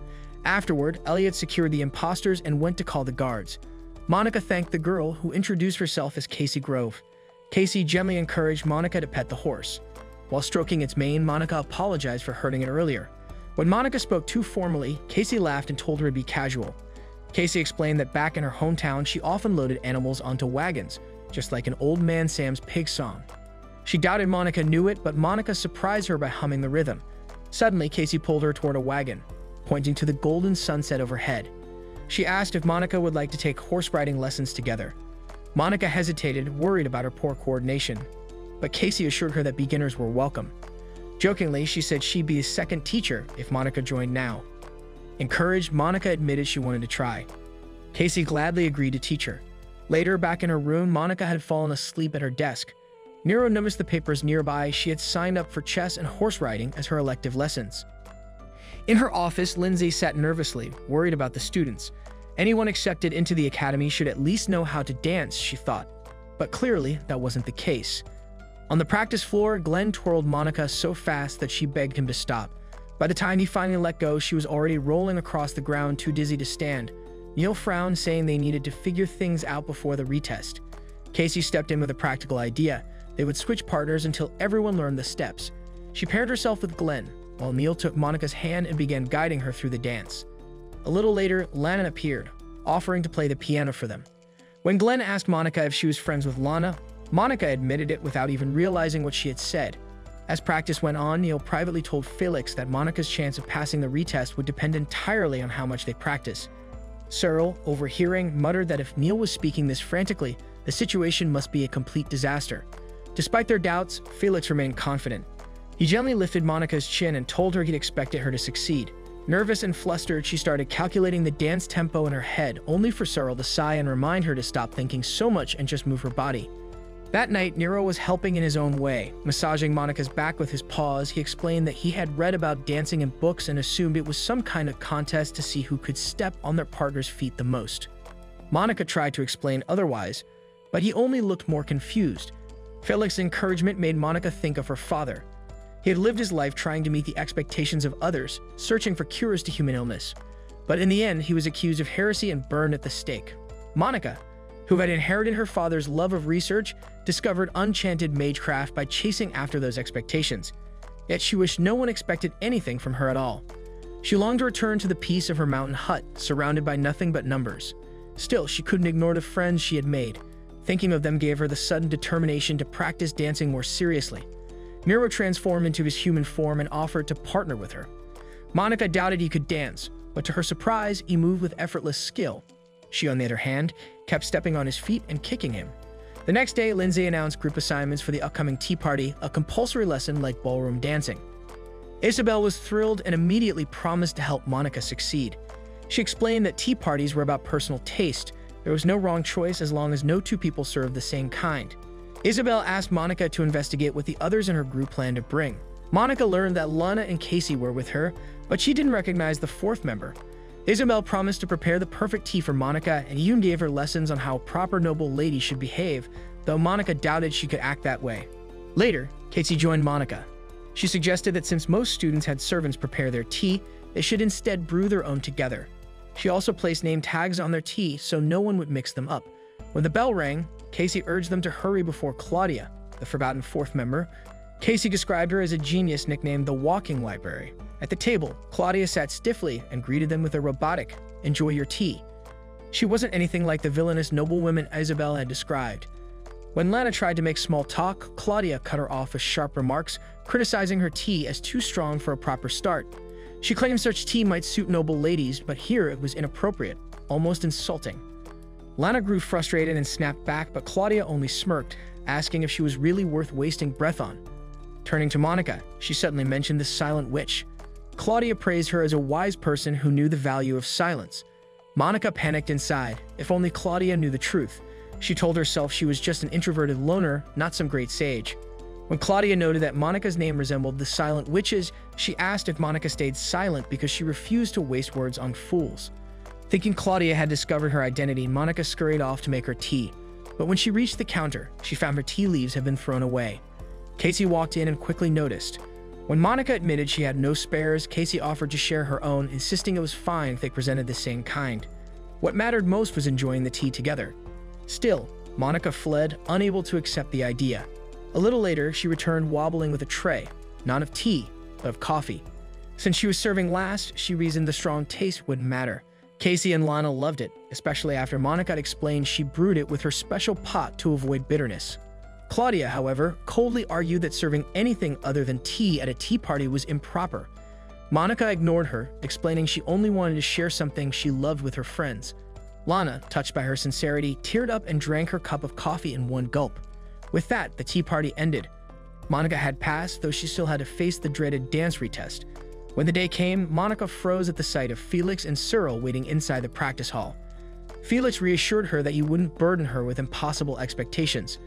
Afterward, Elliot secured the imposters and went to call the guards. Monica thanked the girl, who introduced herself as Casey Grove. Casey gently encouraged Monica to pet the horse. While stroking its mane, Monica apologized for hurting it earlier. When Monica spoke too formally, Casey laughed and told her to be casual. Casey explained that back in her hometown, she often loaded animals onto wagons, just like an old man Sam's pig song. She doubted Monica knew it, but Monica surprised her by humming the rhythm. Suddenly, Casey pulled her toward a wagon, pointing to the golden sunset overhead. She asked if Monica would like to take horse riding lessons together. Monica hesitated, worried about her poor coordination, but Casey assured her that beginners were welcome. Jokingly, she said she'd be his second teacher if Monica joined now. Encouraged, Monica admitted she wanted to try. Casey gladly agreed to teach her. Later, back in her room, Monica had fallen asleep at her desk. Nero noticed the papers nearby. She had signed up for chess and horse riding as her elective lessons. In her office, Lindsay sat nervously, worried about the students. Anyone accepted into the academy should at least know how to dance, she thought. But clearly, that wasn't the case. On the practice floor, Glenn twirled Monica so fast that she begged him to stop. By the time he finally let go, she was already rolling across the ground, too dizzy to stand. Neil frowned, saying they needed to figure things out before the retest. Casey stepped in with a practical idea. They would switch partners until everyone learned the steps. She paired herself with Glenn, while Neil took Monica's hand and began guiding her through the dance. A little later, Lana appeared, offering to play the piano for them. When Glenn asked Monica if she was friends with Lana, Monica admitted it without even realizing what she had said. As practice went on, Neil privately told Felix that Monica's chance of passing the retest would depend entirely on how much they practice. Cyril, overhearing, muttered that if Neil was speaking this frantically, the situation must be a complete disaster. Despite their doubts, Felix remained confident. He gently lifted Monica's chin and told her he'd expected her to succeed. Nervous and flustered, she started calculating the dance tempo in her head, only for Cyril to sigh and remind her to stop thinking so much and just move her body. That night, Nero was helping in his own way. Massaging Monica's back with his paws, he explained that he had read about dancing in books and assumed it was some kind of contest to see who could step on their partner's feet the most. Monica tried to explain otherwise, but he only looked more confused. Felix's encouragement made Monica think of her father. He had lived his life trying to meet the expectations of others, searching for cures to human illness. But in the end, he was accused of heresy and burned at the stake. Monica, who had inherited her father's love of research, discovered enchanted magecraft by chasing after those expectations. Yet she wished no one expected anything from her at all. She longed to return to the peace of her mountain hut, surrounded by nothing but numbers. Still, she couldn't ignore the friends she had made. Thinking of them gave her the sudden determination to practice dancing more seriously. Nero transformed into his human form and offered to partner with her. Monica doubted he could dance, but to her surprise, he moved with effortless skill. She, on the other hand, kept stepping on his feet and kicking him. The next day, Lindsay announced group assignments for the upcoming tea party, a compulsory lesson like ballroom dancing. Isabel was thrilled and immediately promised to help Monica succeed. She explained that tea parties were about personal taste. There was no wrong choice as long as no two people served the same kind. Isabel asked Monica to investigate what the others in her group planned to bring. Monica learned that Lana and Casey were with her, but she didn't recognize the fourth member. Isabel promised to prepare the perfect tea for Monica and even gave her lessons on how a proper noble lady should behave, though Monica doubted she could act that way. Later, Casey joined Monica. She suggested that since most students had servants prepare their tea, they should instead brew their own together. She also placed name tags on their tea so no one would mix them up. When the bell rang, Casey urged them to hurry before Claudia, the forgotten fourth member. Casey described her as a genius nicknamed the Walking Library. At the table, Claudia sat stiffly and greeted them with a robotic, "Enjoy your tea." She wasn't anything like the villainous noblewoman Isabel had described. When Lana tried to make small talk, Claudia cut her off with sharp remarks, criticizing her tea as too strong for a proper start. She claimed such tea might suit noble ladies, but here it was inappropriate, almost insulting. Lana grew frustrated and snapped back, but Claudia only smirked, asking if she was really worth wasting breath on. Turning to Monica, she suddenly mentioned the silent witch. Claudia praised her as a wise person who knew the value of silence. Monica panicked inside. If only Claudia knew the truth. She told herself she was just an introverted loner, not some great sage. When Claudia noted that Monica's name resembled the silent witches, she asked if Monica stayed silent because she refused to waste words on fools. Thinking Claudia had discovered her identity, Monica scurried off to make her tea. But when she reached the counter, she found her tea leaves had been thrown away. Casey walked in and quickly noticed. When Monica admitted she had no spares, Casey offered to share her own, insisting it was fine if they presented the same kind. What mattered most was enjoying the tea together. Still, Monica fled, unable to accept the idea. A little later, she returned wobbling with a tray, not of tea, but of coffee. Since she was serving last, she reasoned the strong taste wouldn't matter. Casey and Lana loved it, especially after Monica had explained she brewed it with her special pot to avoid bitterness. Claudia, however, coldly argued that serving anything other than tea at a tea party was improper. Monica ignored her, explaining she only wanted to share something she loved with her friends. Lana, touched by her sincerity, teared up and drank her cup of coffee in one gulp. With that, the tea party ended. Monica had passed, though she still had to face the dreaded dance retest. When the day came, Monica froze at the sight of Felix and Cyril waiting inside the practice hall. Felix reassured her that he wouldn't burden her with impossible expectations.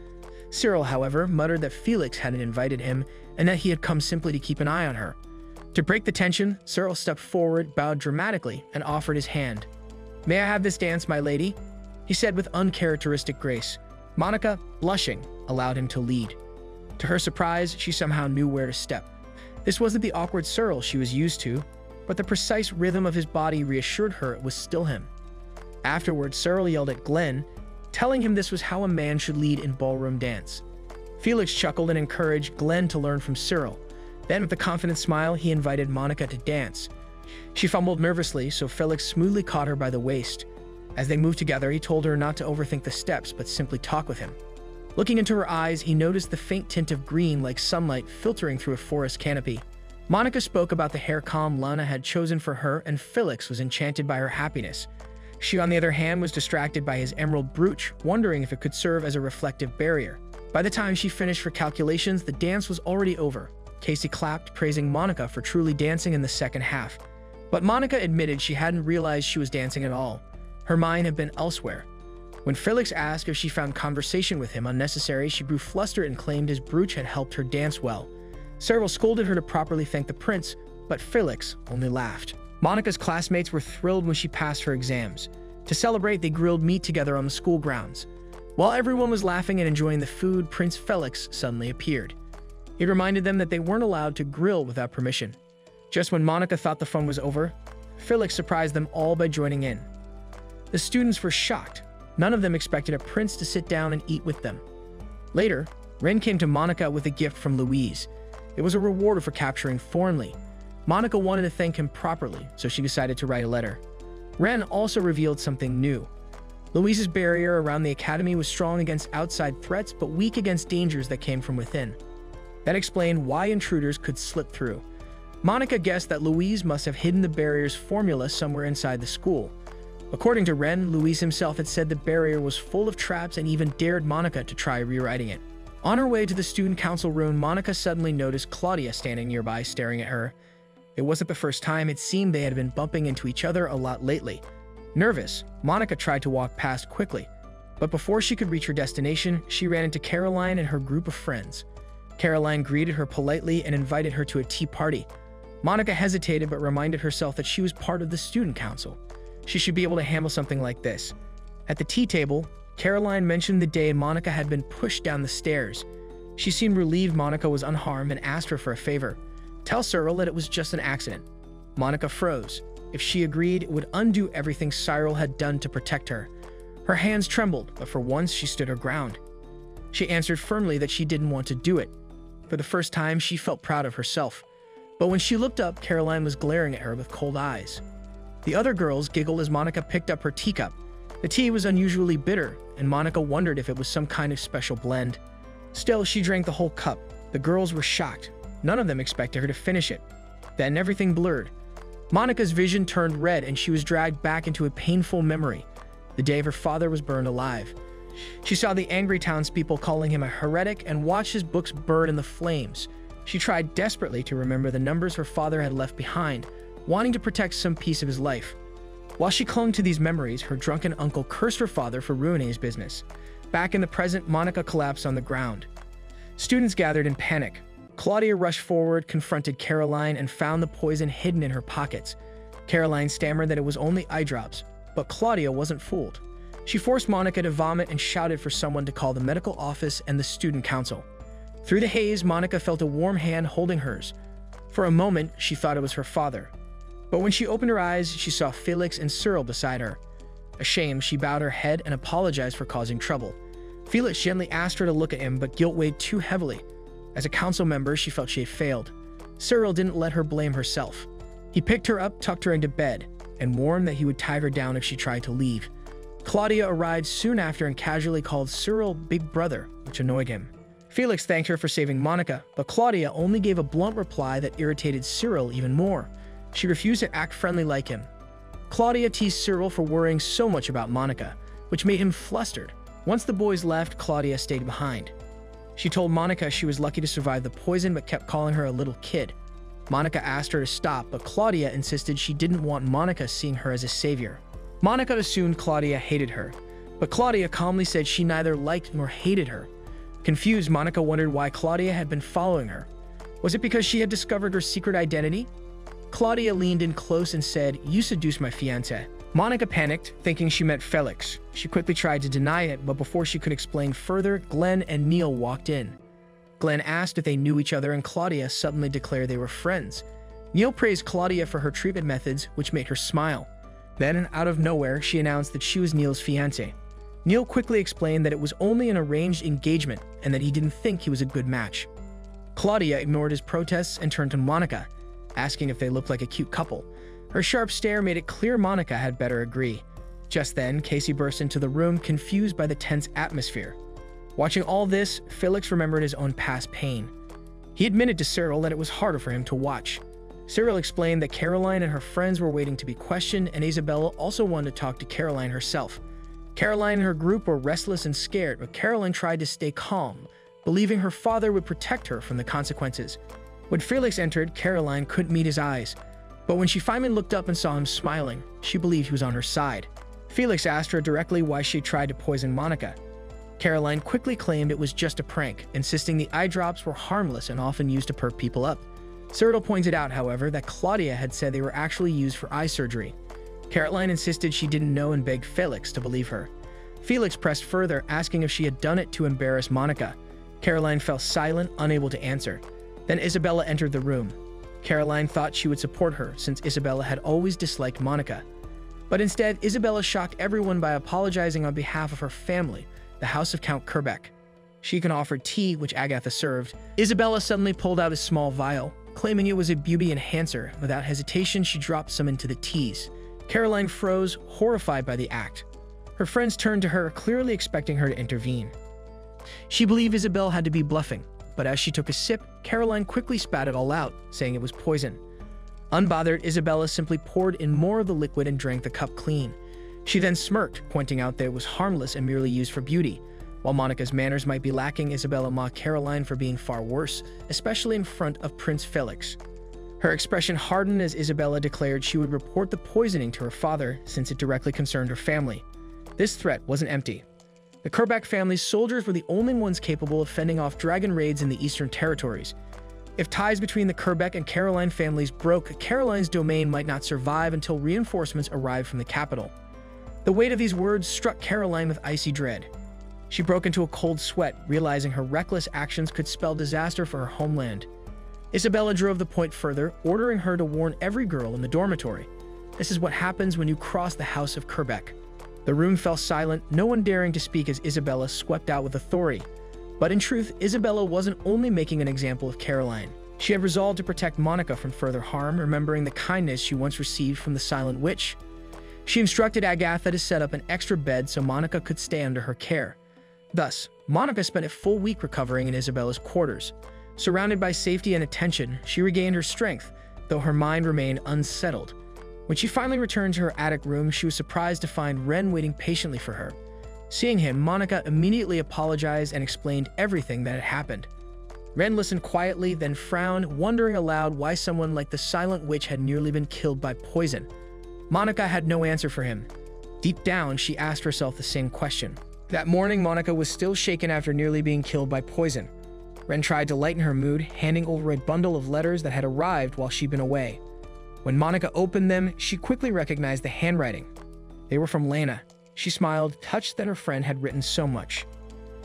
Cyril, however, muttered that Felix hadn't invited him and that he had come simply to keep an eye on her. To break the tension, Cyril stepped forward, bowed dramatically, and offered his hand. "May I have this dance, my lady?" he said with uncharacteristic grace. Monica, blushing, allowed him to lead. To her surprise, she somehow knew where to step. This wasn't the awkward Cyril she was used to, but the precise rhythm of his body reassured her it was still him. Afterward, Cyril yelled at Glenn, telling him this was how a man should lead in ballroom dance. Felix chuckled and encouraged Glenn to learn from Cyril. Then, with a confident smile, he invited Monica to dance. She fumbled nervously, so Felix smoothly caught her by the waist. As they moved together, he told her not to overthink the steps, but simply talk with him. Looking into her eyes, he noticed the faint tint of green like sunlight filtering through a forest canopy. Monica spoke about the hair comb Lana had chosen for her, and Felix was enchanted by her happiness. She, on the other hand, was distracted by his emerald brooch, wondering if it could serve as a reflective barrier. By the time she finished her calculations, the dance was already over. Casey clapped, praising Monica for truly dancing in the second half. But Monica admitted she hadn't realized she was dancing at all. Her mind had been elsewhere. When Felix asked if she found conversation with him unnecessary, she grew flustered and claimed his brooch had helped her dance well. Cyril scolded her to properly thank the prince, but Felix only laughed. Monica's classmates were thrilled when she passed her exams. To celebrate, they grilled meat together on the school grounds. While everyone was laughing and enjoying the food, Prince Felix suddenly appeared. He reminded them that they weren't allowed to grill without permission. Just when Monica thought the fun was over, Felix surprised them all by joining in. The students were shocked. None of them expected a prince to sit down and eat with them. Later, Ren came to Monica with a gift from Louise. It was a reward for capturing Thornley. Monica wanted to thank him properly, so she decided to write a letter. Ren also revealed something new. Louise's barrier around the academy was strong against outside threats, but weak against dangers that came from within. That explained why intruders could slip through. Monica guessed that Louise must have hidden the barrier's formula somewhere inside the school. According to Ren, Louise himself had said the barrier was full of traps and even dared Monica to try rewriting it. On her way to the student council room, Monica suddenly noticed Claudia standing nearby, staring at her. It wasn't the first time. It seemed they had been bumping into each other a lot lately. Nervous, Monica tried to walk past quickly, but before she could reach her destination, she ran into Caroline and her group of friends. Caroline greeted her politely and invited her to a tea party. Monica hesitated but reminded herself that she was part of the student council. She should be able to handle something like this. At the tea table, Caroline mentioned the day Monica had been pushed down the stairs. She seemed relieved Monica was unharmed and asked her for a favor. Tell Cyril that it was just an accident. Monica froze. If she agreed, it would undo everything Cyril had done to protect her. Her hands trembled, but for once she stood her ground. She answered firmly that she didn't want to do it. For the first time, she felt proud of herself. But when she looked up, Caroline was glaring at her with cold eyes. The other girls giggled as Monica picked up her teacup. The tea was unusually bitter, and Monica wondered if it was some kind of special blend. Still, she drank the whole cup. The girls were shocked. None of them expected her to finish it. Then everything blurred. Monica's vision turned red and she was dragged back into a painful memory. The day her father was burned alive. She saw the angry townspeople calling him a heretic and watched his books burn in the flames. She tried desperately to remember the numbers her father had left behind, wanting to protect some piece of his life. While she clung to these memories, her drunken uncle cursed her father for ruining his business. Back in the present, Monica collapsed on the ground. Students gathered in panic. Claudia rushed forward, confronted Caroline, and found the poison hidden in her pockets. Caroline stammered that it was only eye drops, but Claudia wasn't fooled. She forced Monica to vomit and shouted for someone to call the medical office and the student council. Through the haze, Monica felt a warm hand holding hers. For a moment, she thought it was her father. But when she opened her eyes, she saw Felix and Cyril beside her. Ashamed, she bowed her head and apologized for causing trouble. Felix gently asked her to look at him, but guilt weighed too heavily. As a council member, she felt she had failed. Cyril didn't let her blame herself. He picked her up, tucked her into bed, and warned that he would tie her down if she tried to leave. Claudia arrived soon after and casually called Cyril Big Brother, which annoyed him. Felix thanked her for saving Monica, but Claudia only gave a blunt reply that irritated Cyril even more. She refused to act friendly like him. Claudia teased Cyril for worrying so much about Monica, which made him flustered. Once the boys left, Claudia stayed behind. She told Monica she was lucky to survive the poison but kept calling her a little kid. Monica asked her to stop, but Claudia insisted she didn't want Monica seeing her as a savior. Monica assumed Claudia hated her, but Claudia calmly said she neither liked nor hated her. Confused, Monica wondered why Claudia had been following her. Was it because she had discovered her secret identity? Claudia leaned in close and said, "You seduced my fiancé." Monica panicked, thinking she meant Felix. She quickly tried to deny it, but before she could explain further, Glenn and Neil walked in. Glenn asked if they knew each other, and Claudia suddenly declared they were friends. Neil praised Claudia for her treatment methods, which made her smile. Then, out of nowhere, she announced that she was Neil's fiancé. Neil quickly explained that it was only an arranged engagement and that he didn't think he was a good match. Claudia ignored his protests and turned to Monica, asking if they looked like a cute couple. Her sharp stare made it clear Monica had better agree. Just then, Casey burst into the room, confused by the tense atmosphere. Watching all this, Felix remembered his own past pain. He admitted to Cyril that it was harder for him to watch. Cyril explained that Caroline and her friends were waiting to be questioned, and Isabella also wanted to talk to Caroline herself. Caroline and her group were restless and scared, but Caroline tried to stay calm, believing her father would protect her from the consequences. When Felix entered, Caroline couldn't meet his eyes. But when she finally looked up and saw him smiling, she believed he was on her side. Felix asked her directly why she tried to poison Monica. Caroline quickly claimed it was just a prank, insisting the eye drops were harmless and often used to perk people up. Cyril pointed out, however, that Claudia had said they were actually used for eye surgery. Caroline insisted she didn't know and begged Felix to believe her. Felix pressed further, asking if she had done it to embarrass Monica. Caroline fell silent, unable to answer. Then Isabella entered the room. Caroline thought she would support her, since Isabella had always disliked Monica. But instead, Isabella shocked everyone by apologizing on behalf of her family, the House of Count Kerbeck. She even offered tea, which Agatha served. Isabella suddenly pulled out a small vial, claiming it was a beauty enhancer. Without hesitation, she dropped some into the teas. Caroline froze, horrified by the act. Her friends turned to her, clearly expecting her to intervene. She believed Isabella had to be bluffing, but as she took a sip, Caroline quickly spat it all out, saying it was poison. Unbothered, Isabella simply poured in more of the liquid and drank the cup clean. She then smirked, pointing out that it was harmless and merely used for beauty. While Monica's manners might be lacking, Isabella mocked Caroline for being far worse, especially in front of Prince Felix. Her expression hardened as Isabella declared she would report the poisoning to her father since it directly concerned her family. This threat wasn't empty. The Kerbeck family's soldiers were the only ones capable of fending off dragon raids in the Eastern Territories. If ties between the Kerbeck and Caroline families broke, Caroline's domain might not survive until reinforcements arrived from the capital. The weight of these words struck Caroline with icy dread. She broke into a cold sweat, realizing her reckless actions could spell disaster for her homeland. Isabella drove the point further, ordering her to warn every girl in the dormitory. This is what happens when you cross the House of Kerbeck. The room fell silent, no one daring to speak as Isabella swept out with authority. But in truth, Isabella wasn't only making an example of Caroline. She had resolved to protect Monica from further harm, remembering the kindness she once received from the Silent Witch. She instructed Agatha to set up an extra bed so Monica could stay under her care. Thus, Monica spent a full week recovering in Isabella's quarters. Surrounded by safety and attention, she regained her strength, though her mind remained unsettled. When she finally returned to her attic room, she was surprised to find Ren waiting patiently for her. Seeing him, Monica immediately apologized and explained everything that had happened. Ren listened quietly, then frowned, wondering aloud why someone like the Silent Witch had nearly been killed by poison. Monica had no answer for him. Deep down, she asked herself the same question. That morning, Monica was still shaken after nearly being killed by poison. Ren tried to lighten her mood, handing over a bundle of letters that had arrived while she'd been away. When Monica opened them, she quickly recognized the handwriting. They were from Lana. She smiled, touched that her friend had written so much.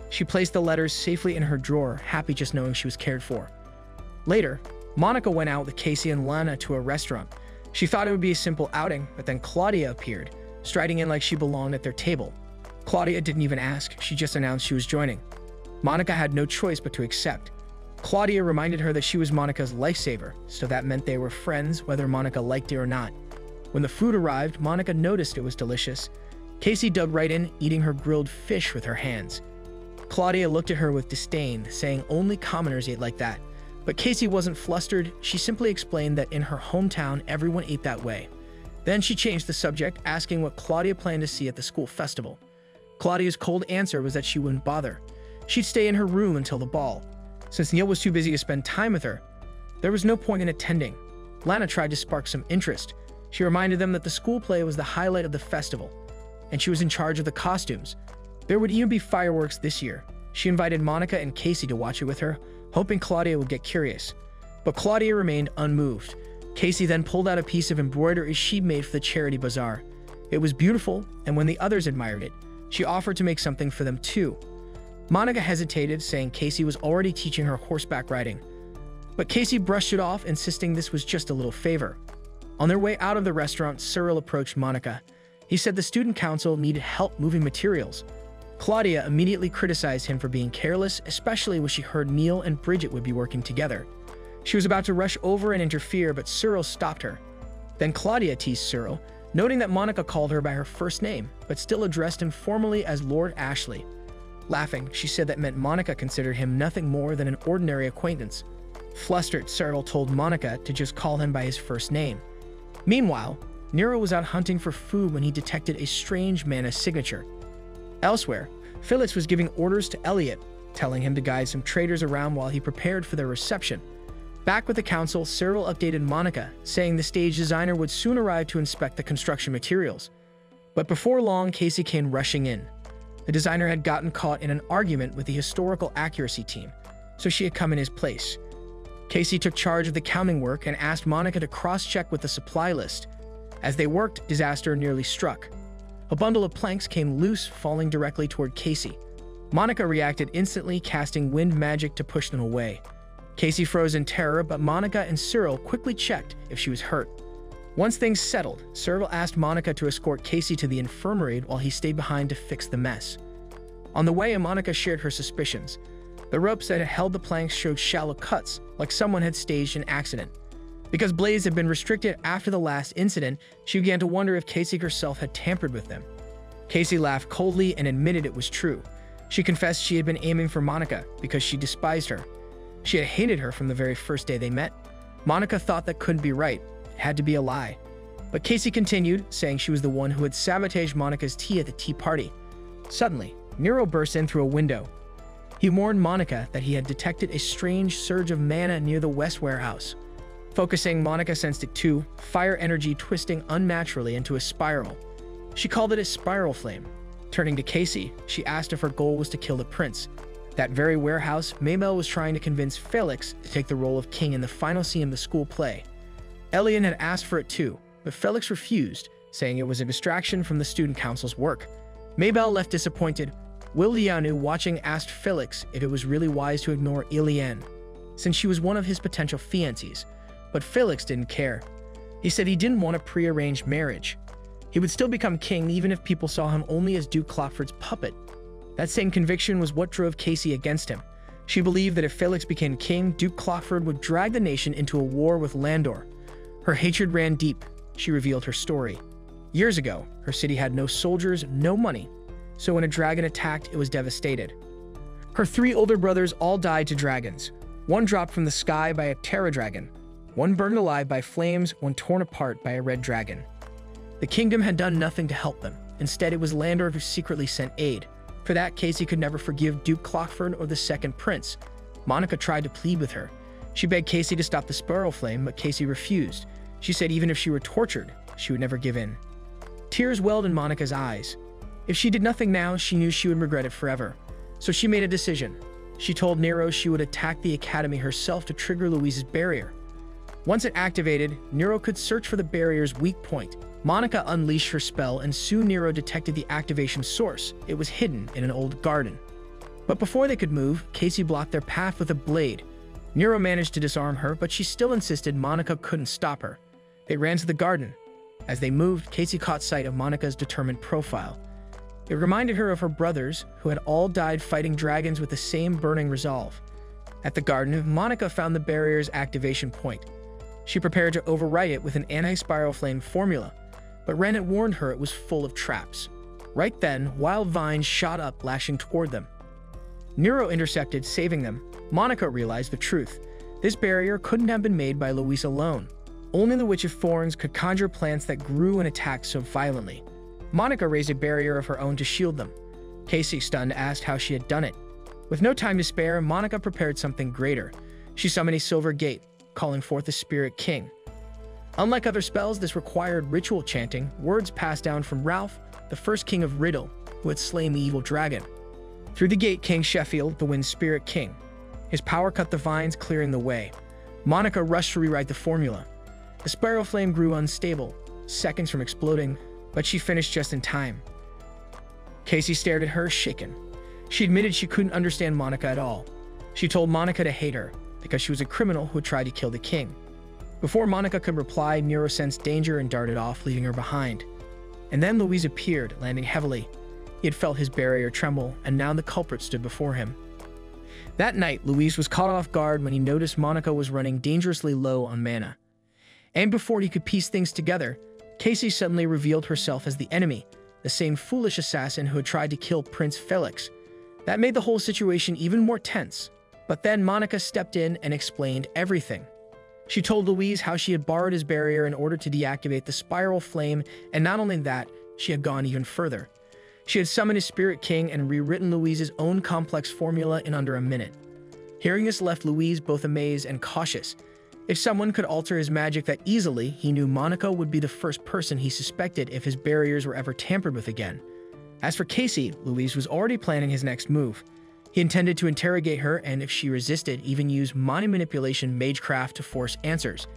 She placed the letters safely in her drawer, happy just knowing she was cared for. Later, Monica went out with Casey and Lana to a restaurant. She thought it would be a simple outing, but then Claudia appeared, striding in like she belonged at their table. Claudia didn't even ask, she just announced she was joining. Monica had no choice but to accept. Claudia reminded her that she was Monica's lifesaver, so that meant they were friends whether Monica liked it or not. When the food arrived, Monica noticed it was delicious. Casey dug right in, eating her grilled fish with her hands. Claudia looked at her with disdain, saying only commoners ate like that. But Casey wasn't flustered. She simply explained that in her hometown, everyone ate that way. Then she changed the subject, asking what Claudia planned to see at the school festival. Claudia's cold answer was that she wouldn't bother. She'd stay in her room until the ball. Since Neil was too busy to spend time with her, there was no point in attending. Lana tried to spark some interest. She reminded them that the school play was the highlight of the festival, and she was in charge of the costumes. There would even be fireworks this year. She invited Monica and Casey to watch it with her, hoping Claudia would get curious. But Claudia remained unmoved. Casey then pulled out a piece of embroidery she'd made for the charity bazaar. It was beautiful, and when the others admired it, she offered to make something for them too. Monica hesitated, saying Casey was already teaching her horseback riding. But Casey brushed it off, insisting this was just a little favor. On their way out of the restaurant, Cyril approached Monica. He said the student council needed help moving materials. Claudia immediately criticized him for being careless, especially when she heard Neil and Bridget would be working together. She was about to rush over and interfere, but Cyril stopped her. Then Claudia teased Cyril, noting that Monica called her by her first name, but still addressed him formally as Lord Ashley. Laughing, she said that meant Monica considered him nothing more than an ordinary acquaintance. Flustered, Cyril told Monica to just call him by his first name. Meanwhile, Nero was out hunting for food when he detected a strange mana signature. Elsewhere, Felix was giving orders to Elliot, telling him to guide some traders around while he prepared for their reception. Back with the council, Cyril updated Monica, saying the stage designer would soon arrive to inspect the construction materials. But before long, Casey came rushing in. The designer had gotten caught in an argument with the historical accuracy team, so she had come in his place. Casey took charge of the counting work and asked Monica to cross-check with the supply list. As they worked, disaster nearly struck. A bundle of planks came loose, falling directly toward Casey. Monica reacted instantly, casting wind magic to push them away. Casey froze in terror, but Monica and Cyril quickly checked if she was hurt. Once things settled, Cyril asked Monica to escort Casey to the infirmary while he stayed behind to fix the mess. On the way, Monica shared her suspicions. The ropes that had held the planks showed shallow cuts, like someone had staged an accident. Because blades had been restricted after the last incident, she began to wonder if Casey herself had tampered with them. Casey laughed coldly and admitted it was true. She confessed she had been aiming for Monica because she despised her. She had hated her from the very first day they met. Monica thought that couldn't be right. It had to be a lie. But Casey continued, saying she was the one who had sabotaged Monica's tea at the tea party. Suddenly, Nero burst in through a window. He warned Monica that he had detected a strange surge of mana near the west warehouse. Focusing, Monica sensed it too, fire energy twisting unnaturally into a spiral. She called it a spiral flame. Turning to Casey, she asked if her goal was to kill the prince. That very warehouse, Maybelle was trying to convince Felix to take the role of king in the final scene of the school play. Elian had asked for it too, but Felix refused, saying it was a distraction from the student council's work. Maybelle left disappointed. Lilianu, watching, asked Felix if it was really wise to ignore Eliane, since she was one of his potential fiancés. But Felix didn't care. He said he didn't want a prearranged marriage. He would still become king even if people saw him only as Duke Clockford's puppet. That same conviction was what drove Casey against him. She believed that if Felix became king, Duke Clockford would drag the nation into a war with Landor. Her hatred ran deep. She revealed her story. Years ago, her city had no soldiers, no money, so when a dragon attacked, it was devastated. Her 3 older brothers all died to dragons. One dropped from the sky by a Terra dragon, one burned alive by flames, one torn apart by a red dragon. The kingdom had done nothing to help them. Instead, it was Landor who secretly sent aid. For that, Casey could never forgive Duke Clockford or the second prince. Monica tried to plead with her. She begged Casey to stop the spiral flame, but Casey refused. She said even if she were tortured, she would never give in. Tears welled in Monica's eyes. If she did nothing now, she knew she would regret it forever. So she made a decision. She told Nero she would attack the academy herself to trigger Louise's barrier. Once it activated, Nero could search for the barrier's weak point. Monica unleashed her spell, and soon Nero detected the activation source. It was hidden in an old garden. But before they could move, Casey blocked their path with a blade. Nero managed to disarm her, but she still insisted Monica couldn't stop her. They ran to the garden. As they moved, Casey caught sight of Monica's determined profile. It reminded her of her brothers, who had all died fighting dragons with the same burning resolve. At the garden, Monica found the barrier's activation point. She prepared to overwrite it with an anti-spiral flame formula, but Ren had warned her it was full of traps. Right then, wild vines shot up, lashing toward them. Nero intercepted, saving them. Monica realized the truth. This barrier couldn't have been made by Louise alone. Only the Witch of Thorns could conjure plants that grew and attacked so violently. Monica raised a barrier of her own to shield them. Casey, stunned, asked how she had done it. With no time to spare, Monica prepared something greater. She summoned a silver gate, calling forth the Spirit King. Unlike other spells, this required ritual chanting, words passed down from Ralph, the first king of Riddle, who had slain the evil dragon. Through the gate came Sheffield, the Wind Spirit King. His power cut the vines, clearing the way. Monica rushed to rewrite the formula. The spiral flame grew unstable, seconds from exploding, but she finished just in time. Casey stared at her, shaken. She admitted she couldn't understand Monica at all. She told Monica to hate her, because she was a criminal who had tried to kill the king. Before Monica could reply, Nero sensed danger and darted off, leaving her behind. And then Louise appeared, landing heavily. He had felt his barrier tremble, and now the culprit stood before him. That night, Louise was caught off guard when he noticed Monica was running dangerously low on mana. And before he could piece things together, Casey suddenly revealed herself as the enemy, the same foolish assassin who had tried to kill Prince Felix. That made the whole situation even more tense. But then Monica stepped in and explained everything. She told Louise how she had borrowed his barrier in order to deactivate the spiral flame, and not only that, she had gone even further. She had summoned his Spirit King and rewritten Louise's own complex formula in under a minute. Hearing this left Louise both amazed and cautious. If someone could alter his magic that easily, he knew Monica would be the first person he suspected if his barriers were ever tampered with again. As for Casey, Louise was already planning his next move. He intended to interrogate her and, if she resisted, even use mind manipulation magecraft to force answers.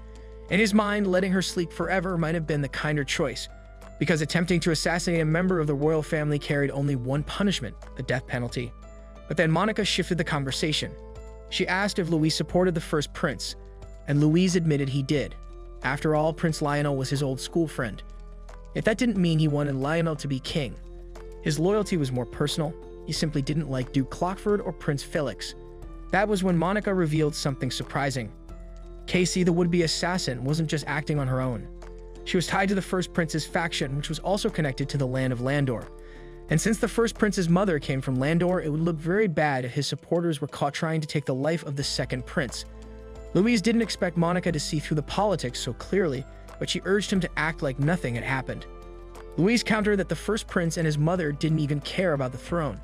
In his mind, letting her sleep forever might have been the kinder choice, because attempting to assassinate a member of the royal family carried only one punishment, the death penalty. But then Monica shifted the conversation. She asked if Louise supported the first prince, and Louise admitted he did. After all, Prince Lionel was his old school friend. Yet that didn't mean he wanted Lionel to be king. His loyalty was more personal. He simply didn't like Duke Clockford or Prince Felix. That was when Monica revealed something surprising. Casey, the would-be assassin, wasn't just acting on her own. She was tied to the First Prince's faction, which was also connected to the land of Landor. And since the First Prince's mother came from Landor, it would look very bad if his supporters were caught trying to take the life of the Second Prince. Louise didn't expect Monica to see through the politics so clearly, but she urged him to act like nothing had happened. Louise countered that the First Prince and his mother didn't even care about the throne.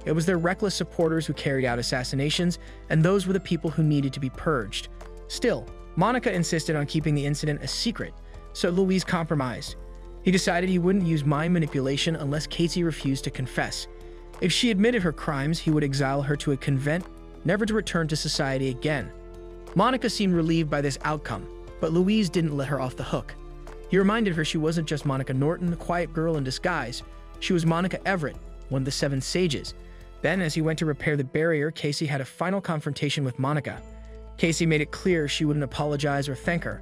It was their reckless supporters who carried out assassinations, and those were the people who needed to be purged. Still, Monica insisted on keeping the incident a secret, so Louise compromised. He decided he wouldn't use mind manipulation unless Casey refused to confess. If she admitted her crimes, he would exile her to a convent, never to return to society again. Monica seemed relieved by this outcome, but Louise didn't let her off the hook. He reminded her she wasn't just Monica Norton, the quiet girl in disguise. She was Monica Everett, one of the Seven Sages. Then, as he went to repair the barrier, Casey had a final confrontation with Monica. Casey made it clear she wouldn't apologize or thank her.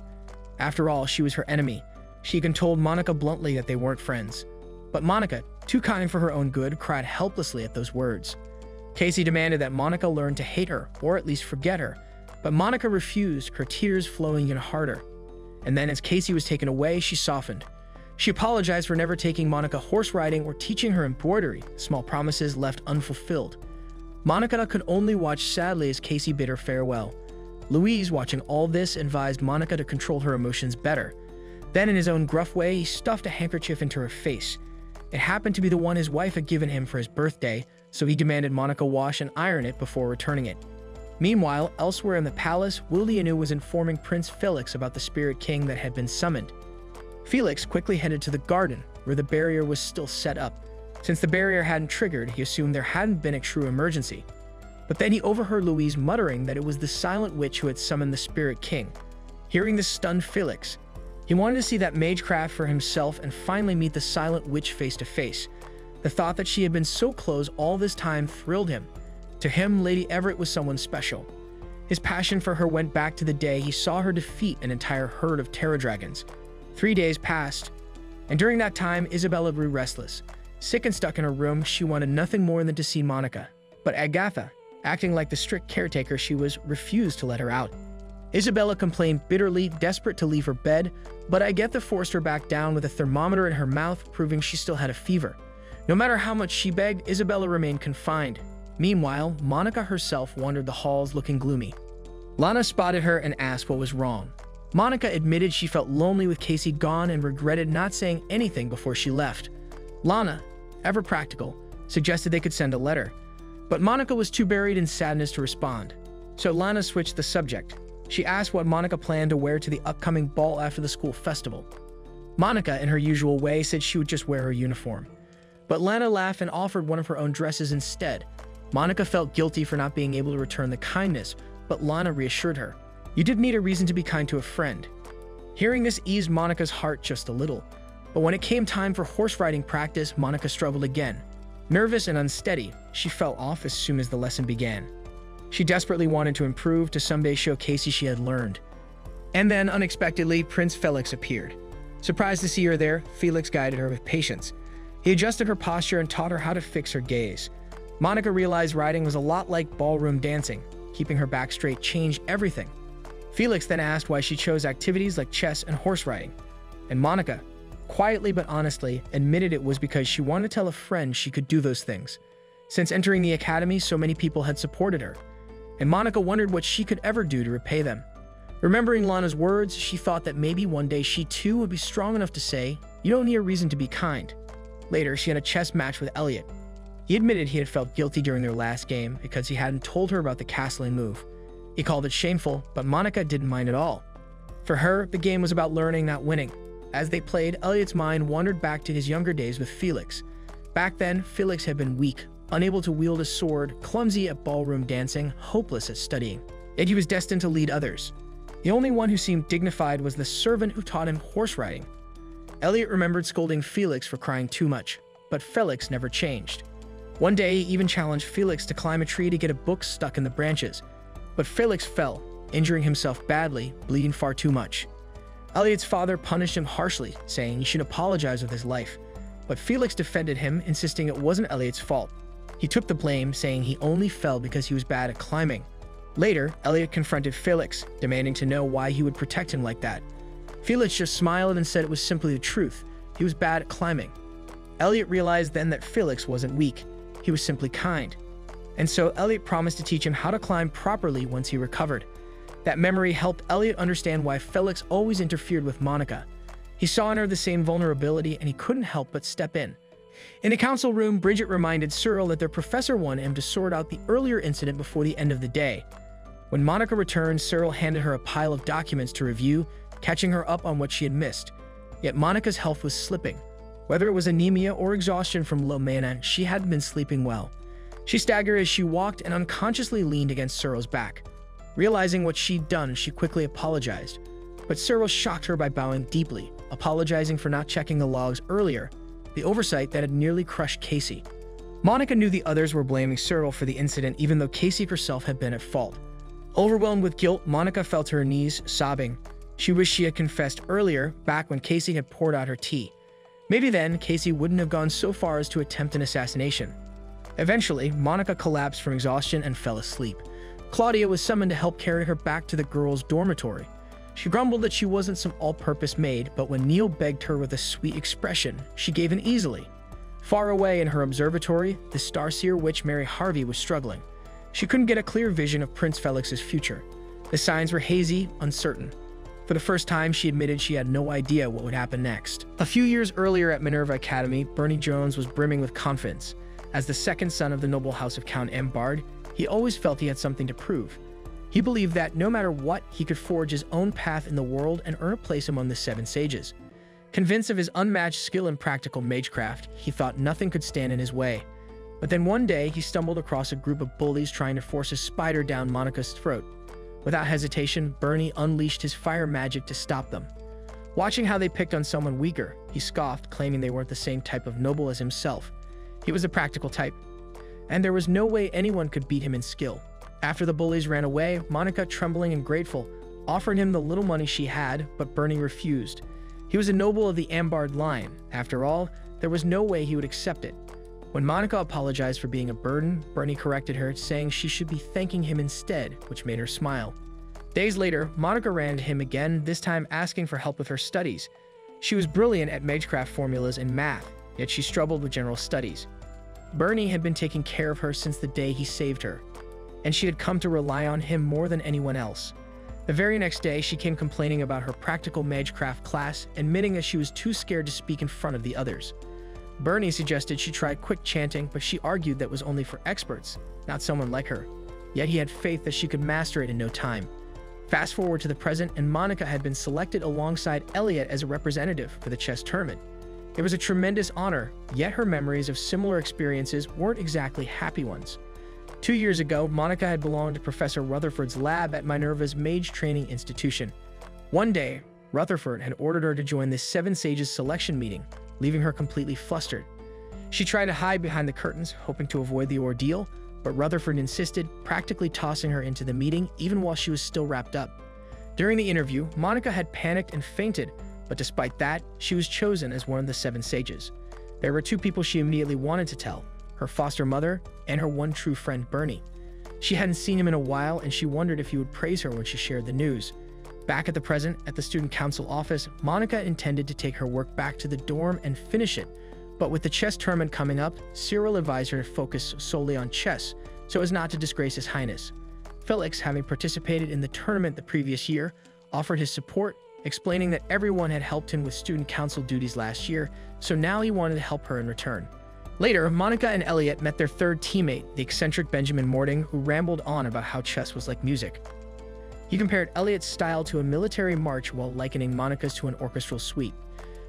After all, she was her enemy. She even told Monica bluntly that they weren't friends. But Monica, too kind for her own good, cried helplessly at those words. Casey demanded that Monica learn to hate her, or at least forget her, but Monica refused, her tears flowing even harder. And then as Casey was taken away, she softened. She apologized for never taking Monica horse riding or teaching her embroidery, small promises left unfulfilled. Monica could only watch sadly as Casey bid her farewell. Louise, watching all this, advised Monica to control her emotions better. Then, in his own gruff way, he stuffed a handkerchief into her face. It happened to be the one his wife had given him for his birthday, so he demanded Monica wash and iron it before returning it. Meanwhile, elsewhere in the palace, Willianu was informing Prince Felix about the Spirit King that had been summoned. Felix quickly headed to the garden, where the barrier was still set up. Since the barrier hadn't triggered, he assumed there hadn't been a true emergency. But then he overheard Louise muttering that it was the silent witch who had summoned the Spirit King. Hearing this stunned Felix. He wanted to see that magecraft for himself and finally meet the silent witch face to face. The thought that she had been so close all this time thrilled him. To him, Lady Everett was someone special. His passion for her went back to the day he saw her defeat an entire herd of terror dragons. 3 days passed, and during that time, Isabella grew restless. Sick and stuck in her room, she wanted nothing more than to see Monica. But Agatha, acting like the strict caretaker she was, refused to let her out. Isabella complained bitterly, desperate to leave her bed, but Agatha forced her back down with a thermometer in her mouth, proving she still had a fever. No matter how much she begged, Isabella remained confined. Meanwhile, Monica herself wandered the halls looking gloomy. Lana spotted her and asked what was wrong. Monica admitted she felt lonely with Casey gone and regretted not saying anything before she left. Lana, ever practical, suggested they could send a letter, but Monica was too buried in sadness to respond. So Lana switched the subject. She asked what Monica planned to wear to the upcoming ball after the school festival. Monica, in her usual way, said she would just wear her uniform. But Lana laughed and offered one of her own dresses instead. Monica felt guilty for not being able to return the kindness, but Lana reassured her. You did need a reason to be kind to a friend. Hearing this eased Monica's heart just a little. But when it came time for horse riding practice, Monica struggled again. Nervous and unsteady, she fell off as soon as the lesson began. She desperately wanted to improve, to someday show Casey she had learned. And then, unexpectedly, Prince Felix appeared. Surprised to see her there, Felix guided her with patience. He adjusted her posture and taught her how to fix her gaze. Monica realized riding was a lot like ballroom dancing. Keeping her back straight changed everything. Felix then asked why she chose activities like chess and horse riding. And Monica, quietly but honestly, admitted it was because she wanted to tell a friend she could do those things. Since entering the academy, so many people had supported her. And Monica wondered what she could ever do to repay them. Remembering Lana's words, she thought that maybe one day she too would be strong enough to say, "You don't need a reason to be kind." Later, she had a chess match with Elliot. He admitted he had felt guilty during their last game because he hadn't told her about the castling move. He called it shameful, but Monica didn't mind at all. For her, the game was about learning, not winning. As they played, Elliot's mind wandered back to his younger days with Felix. Back then, Felix had been weak, unable to wield a sword, clumsy at ballroom dancing, hopeless at studying. Yet he was destined to lead others. The only one who seemed dignified was the servant who taught him horse riding. Elliot remembered scolding Felix for crying too much, but Felix never changed. One day, he even challenged Felix to climb a tree to get a book stuck in the branches. But Felix fell, injuring himself badly, bleeding far too much. Elliot's father punished him harshly, saying he should apologize with his life. But Felix defended him, insisting it wasn't Elliot's fault. He took the blame, saying he only fell because he was bad at climbing. Later, Elliot confronted Felix, demanding to know why he would protect him like that. Felix just smiled and said it was simply the truth. He was bad at climbing. Elliot realized then that Felix wasn't weak. He was simply kind. And so Elliot promised to teach him how to climb properly once he recovered. That memory helped Elliot understand why Felix always interfered with Monica. He saw in her the same vulnerability, and he couldn't help but step in. In the council room, Bridget reminded Cyril that their professor wanted him to sort out the earlier incident before the end of the day. When Monica returned, Cyril handed her a pile of documents to review, catching her up on what she had missed. Yet Monica's health was slipping. Whether it was anemia or exhaustion from low mana, she hadn't been sleeping well. She staggered as she walked and unconsciously leaned against Cyril's back. Realizing what she'd done, she quickly apologized. But Cyril shocked her by bowing deeply, apologizing for not checking the logs earlier, the oversight that had nearly crushed Casey. Monica knew the others were blaming Cyril for the incident, even though Casey herself had been at fault. Overwhelmed with guilt, Monica fell to her knees, sobbing. She wished she had confessed earlier, back when Casey had poured out her tea. Maybe then, Casey wouldn't have gone so far as to attempt an assassination. Eventually, Monica collapsed from exhaustion and fell asleep. Claudia was summoned to help carry her back to the girls' dormitory. She grumbled that she wasn't some all-purpose maid, but when Neil begged her with a sweet expression, she gave in easily. Far away in her observatory, the starseer witch Mary Harvey was struggling. She couldn't get a clear vision of Prince Felix's future. The signs were hazy, uncertain. For the first time, she admitted she had no idea what would happen next. A few years earlier at Minerva Academy, Bernie Jones was brimming with confidence. As the second son of the noble house of Count Embard, he always felt he had something to prove. He believed that, no matter what, he could forge his own path in the world and earn a place among the Seven Sages. Convinced of his unmatched skill in practical magecraft, he thought nothing could stand in his way. But then one day, he stumbled across a group of bullies trying to force a spider down Monica's throat. Without hesitation, Bernie unleashed his fire magic to stop them. Watching how they picked on someone weaker, he scoffed, claiming they weren't the same type of noble as himself. He was a practical type, and there was no way anyone could beat him in skill. After the bullies ran away, Monica, trembling and grateful, offered him the little money she had, but Bernie refused. He was a noble of the Ambard line. After all, there was no way he would accept it. When Monica apologized for being a burden, Bernie corrected her, saying she should be thanking him instead, which made her smile. Days later, Monica ran to him again, this time asking for help with her studies. She was brilliant at magecraft formulas and math, yet she struggled with general studies. Bernie had been taking care of her since the day he saved her, and she had come to rely on him more than anyone else. The very next day, she came complaining about her practical magecraft class, admitting that she was too scared to speak in front of the others. Bernie suggested she try quick chanting, but she argued that was only for experts, not someone like her. Yet he had faith that she could master it in no time. Fast forward to the present, and Monica had been selected alongside Elliot as a representative for the chess tournament. It was a tremendous honor, yet her memories of similar experiences weren't exactly happy ones. 2 years ago, Monica had belonged to Professor Rutherford's lab at Minerva's mage training institution. One day, Rutherford had ordered her to join the Seven Sages selection meeting, leaving her completely flustered. She tried to hide behind the curtains, hoping to avoid the ordeal, but Rutherford insisted, practically tossing her into the meeting even while she was still wrapped up. During the interview, Monica had panicked and fainted, but despite that, she was chosen as one of the Seven Sages. There were two people she immediately wanted to tell: her foster mother and her one true friend, Bernie. She hadn't seen him in a while, and she wondered if he would praise her when she shared the news. Back at the present, at the student council office, Monica intended to take her work back to the dorm and finish it. But with the chess tournament coming up, Cyril advised her to focus solely on chess, so as not to disgrace His Highness. Felix, having participated in the tournament the previous year, offered his support, explaining that everyone had helped him with student council duties last year, so now he wanted to help her in return. Later, Monica and Elliot met their third teammate, the eccentric Benjamin Morting, who rambled on about how chess was like music. He compared Elliot's style to a military march while likening Monica's to an orchestral suite.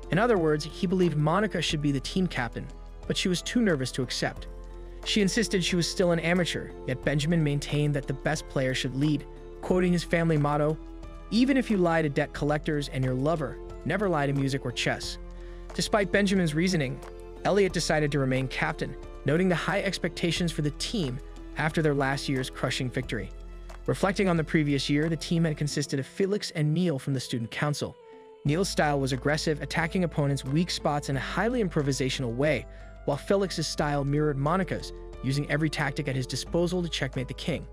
In other words, he believed Monica should be the team captain, but she was too nervous to accept. She insisted she was still an amateur, yet Benjamin maintained that the best player should lead, quoting his family motto, "Even if you lie to debt collectors and your lover, never lie to music or chess." Despite Benjamin's reasoning, Elliot decided to remain captain, noting the high expectations for the team after their last year's crushing victory. Reflecting on the previous year, the team had consisted of Felix and Neil from the student council. Neil's style was aggressive, attacking opponents' weak spots in a highly improvisational way, while Felix's style mirrored Monica's, using every tactic at his disposal to checkmate the king.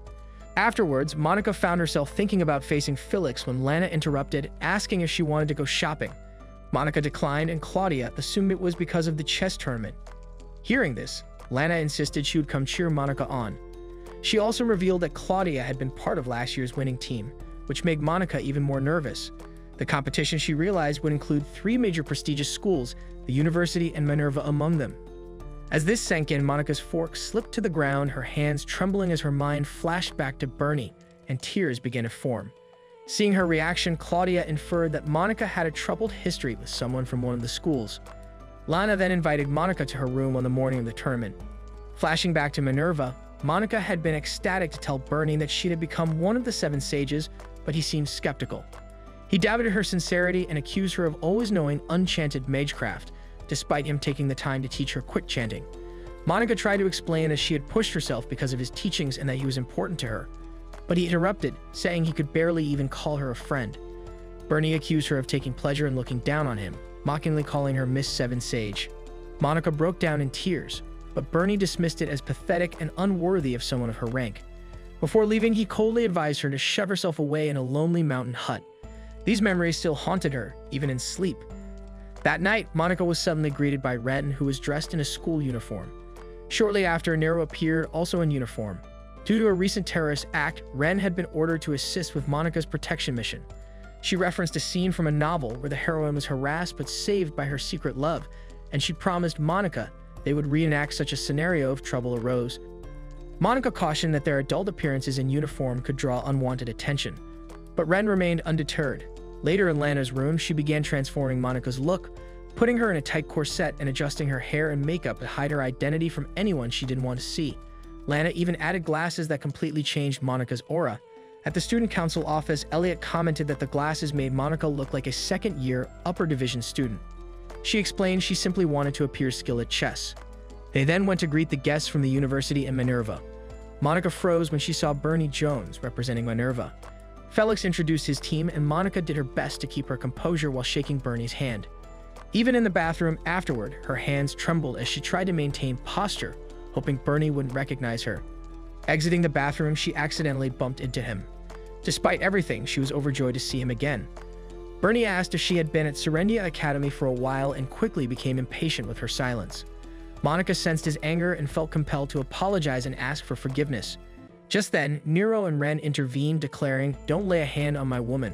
Afterwards, Monica found herself thinking about facing Felix when Lana interrupted, asking if she wanted to go shopping. Monica declined, and Claudia assumed it was because of the chess tournament. Hearing this, Lana insisted she would come cheer Monica on. She also revealed that Claudia had been part of last year's winning team, which made Monica even more nervous. The competition, she realized, would include 3 major prestigious schools, the university and Minerva among them. As this sank in, Monica's fork slipped to the ground, her hands trembling as her mind flashed back to Bernie, and tears began to form. Seeing her reaction, Claudia inferred that Monica had a troubled history with someone from one of the schools. Lana then invited Monica to her room on the morning of the tournament. Flashing back to Minerva, Monica had been ecstatic to tell Bernie that she had become one of the 7 sages, but he seemed skeptical. He doubted her sincerity and accused her of always knowing unchanted magecraft, despite him taking the time to teach her quick chanting. Monica tried to explain that she had pushed herself because of his teachings and that he was important to her, but he interrupted, saying he could barely even call her a friend. Bernie accused her of taking pleasure in looking down on him, mockingly calling her Miss Seven Sage. Monica broke down in tears, but Bernie dismissed it as pathetic and unworthy of someone of her rank. Before leaving, he coldly advised her to shove herself away in a lonely mountain hut. These memories still haunted her, even in sleep. That night, Monica was suddenly greeted by Ren, who was dressed in a school uniform. Shortly after, Nero appeared, also in uniform. Due to a recent terrorist act, Ren had been ordered to assist with Monica's protection mission. She referenced a scene from a novel where the heroine was harassed but saved by her secret love, and she promised Monica they would reenact such a scenario if trouble arose. Monica cautioned that their adult appearances in uniform could draw unwanted attention, but Ren remained undeterred. Later in Lana's room, she began transforming Monica's look, putting her in a tight corset and adjusting her hair and makeup to hide her identity from anyone she didn't want to see. Lana even added glasses that completely changed Monica's aura. At the student council office, Elliot commented that the glasses made Monica look like a second-year, upper division student. She explained she simply wanted to appear skilled at chess. They then went to greet the guests from the university and Minerva. Monica froze when she saw Bernie Jones representing Minerva. Felix introduced his team, and Monica did her best to keep her composure while shaking Bernie's hand. Even in the bathroom afterward, her hands trembled as she tried to maintain posture, hoping Bernie wouldn't recognize her. Exiting the bathroom, she accidentally bumped into him. Despite everything, she was overjoyed to see him again. Bernie asked if she had been at Serendia Academy for a while and quickly became impatient with her silence. Monica sensed his anger and felt compelled to apologize and ask for forgiveness. Just then, Nero and Ren intervened, declaring, "Don't lay a hand on my woman."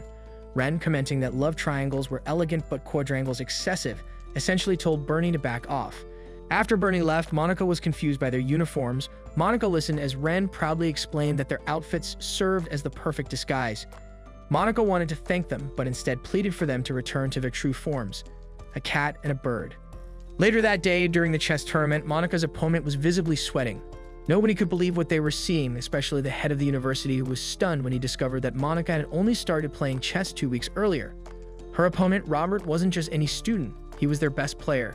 Ren, commenting that love triangles were elegant but quadrangles excessive, essentially told Bernie to back off. After Bernie left, Monica was confused by their uniforms. Monica listened as Ren proudly explained that their outfits served as the perfect disguise. Monica wanted to thank them, but instead pleaded for them to return to their true forms, a cat and a bird. Later that day, during the chess tournament, Monica's opponent was visibly sweating. Nobody could believe what they were seeing, especially the head of the university, who was stunned when he discovered that Monica had only started playing chess 2 weeks earlier. Her opponent, Robert, wasn't just any student, he was their best player.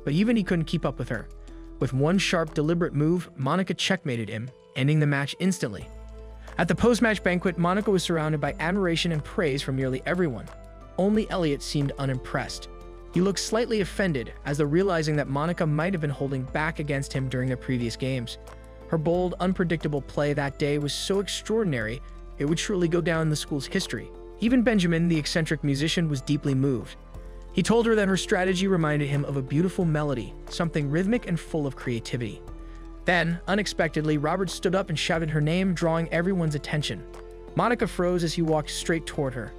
But even he couldn't keep up with her. With one sharp, deliberate move, Monica checkmated him, ending the match instantly. At the post-match banquet, Monica was surrounded by admiration and praise from nearly everyone. Only Elliot seemed unimpressed. He looked slightly offended, as though realizing that Monica might have been holding back against him during their previous games. Her bold, unpredictable play that day was so extraordinary, it would surely go down in the school's history. Even Benjamin, the eccentric musician, was deeply moved. He told her that her strategy reminded him of a beautiful melody, something rhythmic and full of creativity. Then, unexpectedly, Robert stood up and shouted her name, drawing everyone's attention. Monica froze as he walked straight toward her.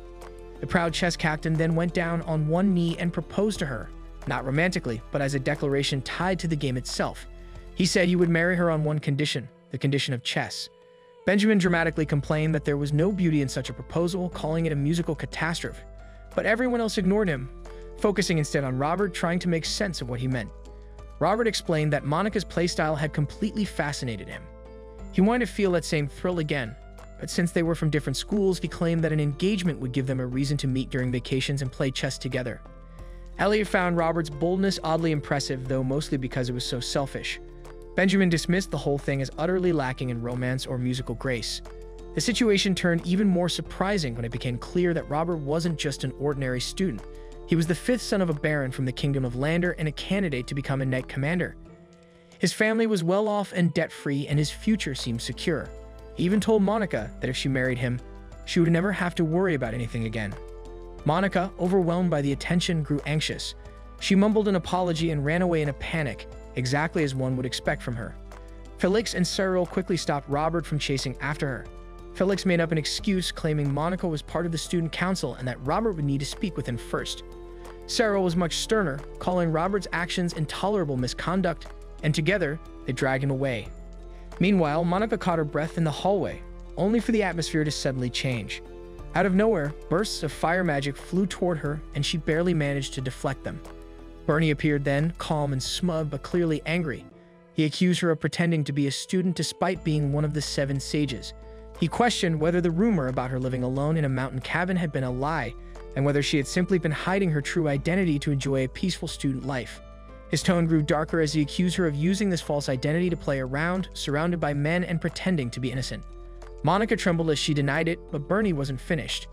The proud chess captain then went down on one knee and proposed to her, not romantically, but as a declaration tied to the game itself. He said he would marry her on one condition, the condition of chess. Benjamin dramatically complained that there was no beauty in such a proposal, calling it a musical catastrophe. But everyone else ignored him, focusing instead on Robert, trying to make sense of what he meant. Robert explained that Monica's playstyle had completely fascinated him. He wanted to feel that same thrill again, but since they were from different schools, he claimed that an engagement would give them a reason to meet during vacations and play chess together. Elliot found Robert's boldness oddly impressive, though mostly because it was so selfish. Benjamin dismissed the whole thing as utterly lacking in romance or musical grace. The situation turned even more surprising when it became clear that Robert wasn't just an ordinary student. He was the 5th son of a baron from the kingdom of Lander and a candidate to become a knight commander. His family was well off and debt-free, and his future seemed secure. He even told Monica that if she married him, she would never have to worry about anything again. Monica, overwhelmed by the attention, grew anxious. She mumbled an apology and ran away in a panic, exactly as one would expect from her. Felix and Cyril quickly stopped Robert from chasing after her. Felix made up an excuse, claiming Monica was part of the student council and that Robert would need to speak with him first. Cyril was much sterner, calling Robert's actions intolerable misconduct, and together, they dragged him away. Meanwhile, Monica caught her breath in the hallway, only for the atmosphere to suddenly change. Out of nowhere, bursts of fire magic flew toward her, and she barely managed to deflect them. Bernie appeared then, calm and smug but clearly angry. He accused her of pretending to be a student despite being one of the 7 sages. He questioned whether the rumor about her living alone in a mountain cabin had been a lie, and whether she had simply been hiding her true identity to enjoy a peaceful student life. His tone grew darker as he accused her of using this false identity to play around, surrounded by men and pretending to be innocent. Monica trembled as she denied it, but Bernie wasn't finished.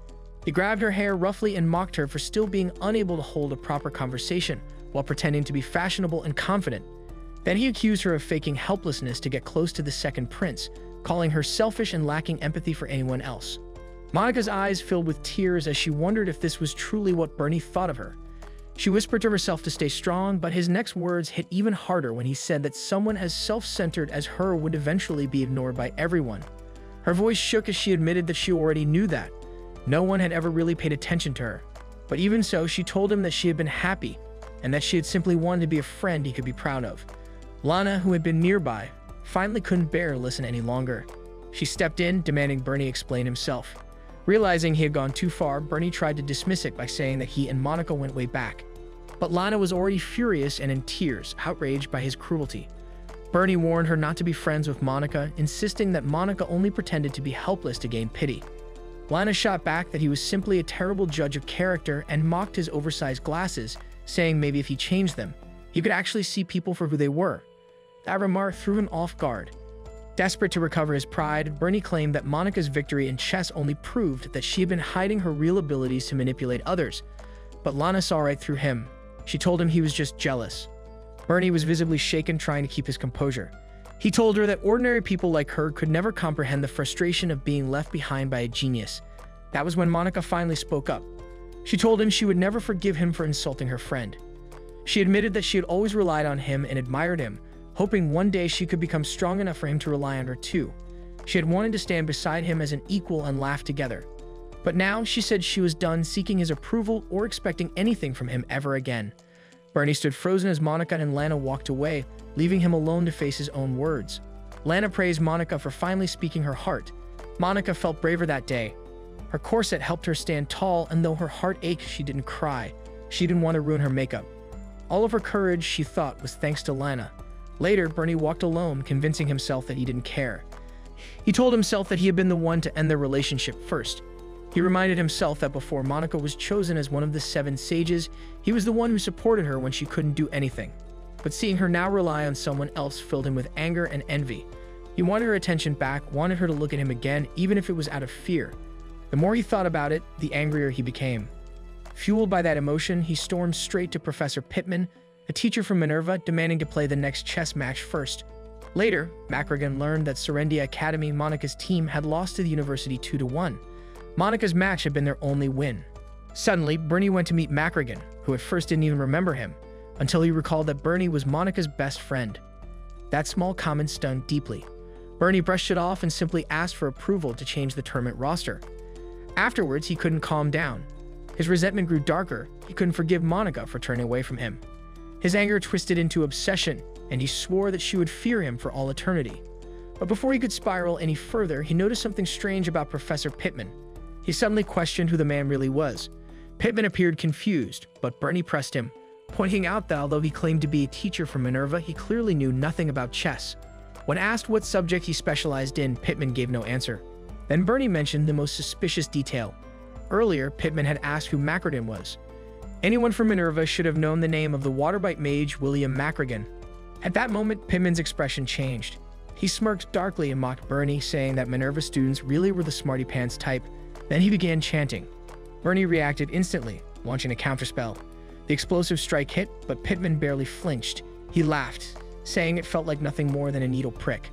He grabbed her hair roughly and mocked her for still being unable to hold a proper conversation while pretending to be fashionable and confident. Then he accused her of faking helplessness to get close to the second prince, calling her selfish and lacking empathy for anyone else. Monika's eyes filled with tears as she wondered if this was truly what Bernie thought of her. She whispered to herself to stay strong, but his next words hit even harder when he said that someone as self-centered as her would eventually be ignored by everyone. Her voice shook as she admitted that she already knew that. No one had ever really paid attention to her. But even so, she told him that she had been happy, and that she had simply wanted to be a friend he could be proud of. Lana, who had been nearby, finally couldn't bear to listen any longer. She stepped in, demanding Bernie explain himself. Realizing he had gone too far, Bernie tried to dismiss it by saying that he and Monika went way back. But Lana was already furious and in tears, outraged by his cruelty. Bernie warned her not to be friends with Monika, insisting that Monika only pretended to be helpless to gain pity. Lana shot back that he was simply a terrible judge of character and mocked his oversized glasses, saying maybe if he changed them, he could actually see people for who they were. That remark threw him off guard. Desperate to recover his pride, Bernie claimed that Monika's victory in chess only proved that she had been hiding her real abilities to manipulate others. But Lana saw right through him. She told him he was just jealous. Bernie was visibly shaken, trying to keep his composure. He told her that ordinary people like her could never comprehend the frustration of being left behind by a genius. That was when Monika finally spoke up. She told him she would never forgive him for insulting her friend. She admitted that she had always relied on him and admired him, hoping one day she could become strong enough for him to rely on her too. She had wanted to stand beside him as an equal and laugh together. But now she said she was done seeking his approval or expecting anything from him ever again. Bernie stood frozen as Monika and Lana walked away, leaving him alone to face his own words. Lana praised Monika for finally speaking her heart. Monika felt braver that day. Her corset helped her stand tall, and though her heart ached, she didn't cry. She didn't want to ruin her makeup. All of her courage, she thought, was thanks to Lana. Later, Bernie walked alone, convincing himself that he didn't care. He told himself that he had been the one to end their relationship first. He reminded himself that before Monika was chosen as one of the 7 sages, he was the one who supported her when she couldn't do anything. But seeing her now rely on someone else filled him with anger and envy. He wanted her attention back, wanted her to look at him again, even if it was out of fear. The more he thought about it, the angrier he became. Fueled by that emotion, he stormed straight to Professor Pittman, a teacher from Minerva, demanding to play the next chess match first. Later, Macragan learned that Serendia Academy, Monika's team, had lost to the university 2-1. Monika's match had been their only win. Suddenly, Bernie went to meet Macragan, who at first didn't even remember him, until he recalled that Bernie was Monika's best friend. That small comment stung deeply. Bernie brushed it off and simply asked for approval to change the tournament roster. Afterwards, he couldn't calm down. His resentment grew darker. He couldn't forgive Monika for turning away from him. His anger twisted into obsession, and he swore that she would fear him for all eternity. But before he could spiral any further, he noticed something strange about Professor Pittman. He suddenly questioned who the man really was. Pittman appeared confused, but Bernie pressed him, pointing out that although he claimed to be a teacher from Minerva, he clearly knew nothing about chess. When asked what subject he specialized in, Pittman gave no answer. Then Bernie mentioned the most suspicious detail. Earlier, Pittman had asked who Macragan was. Anyone from Minerva should have known the name of the waterbite mage William Macragan. At that moment, Pittman's expression changed. He smirked darkly and mocked Bernie, saying that Minerva students really were the smarty-pants type. Then he began chanting. Bernie reacted instantly, launching a counterspell. The explosive strike hit, but Pittman barely flinched. He laughed, saying it felt like nothing more than a needle prick.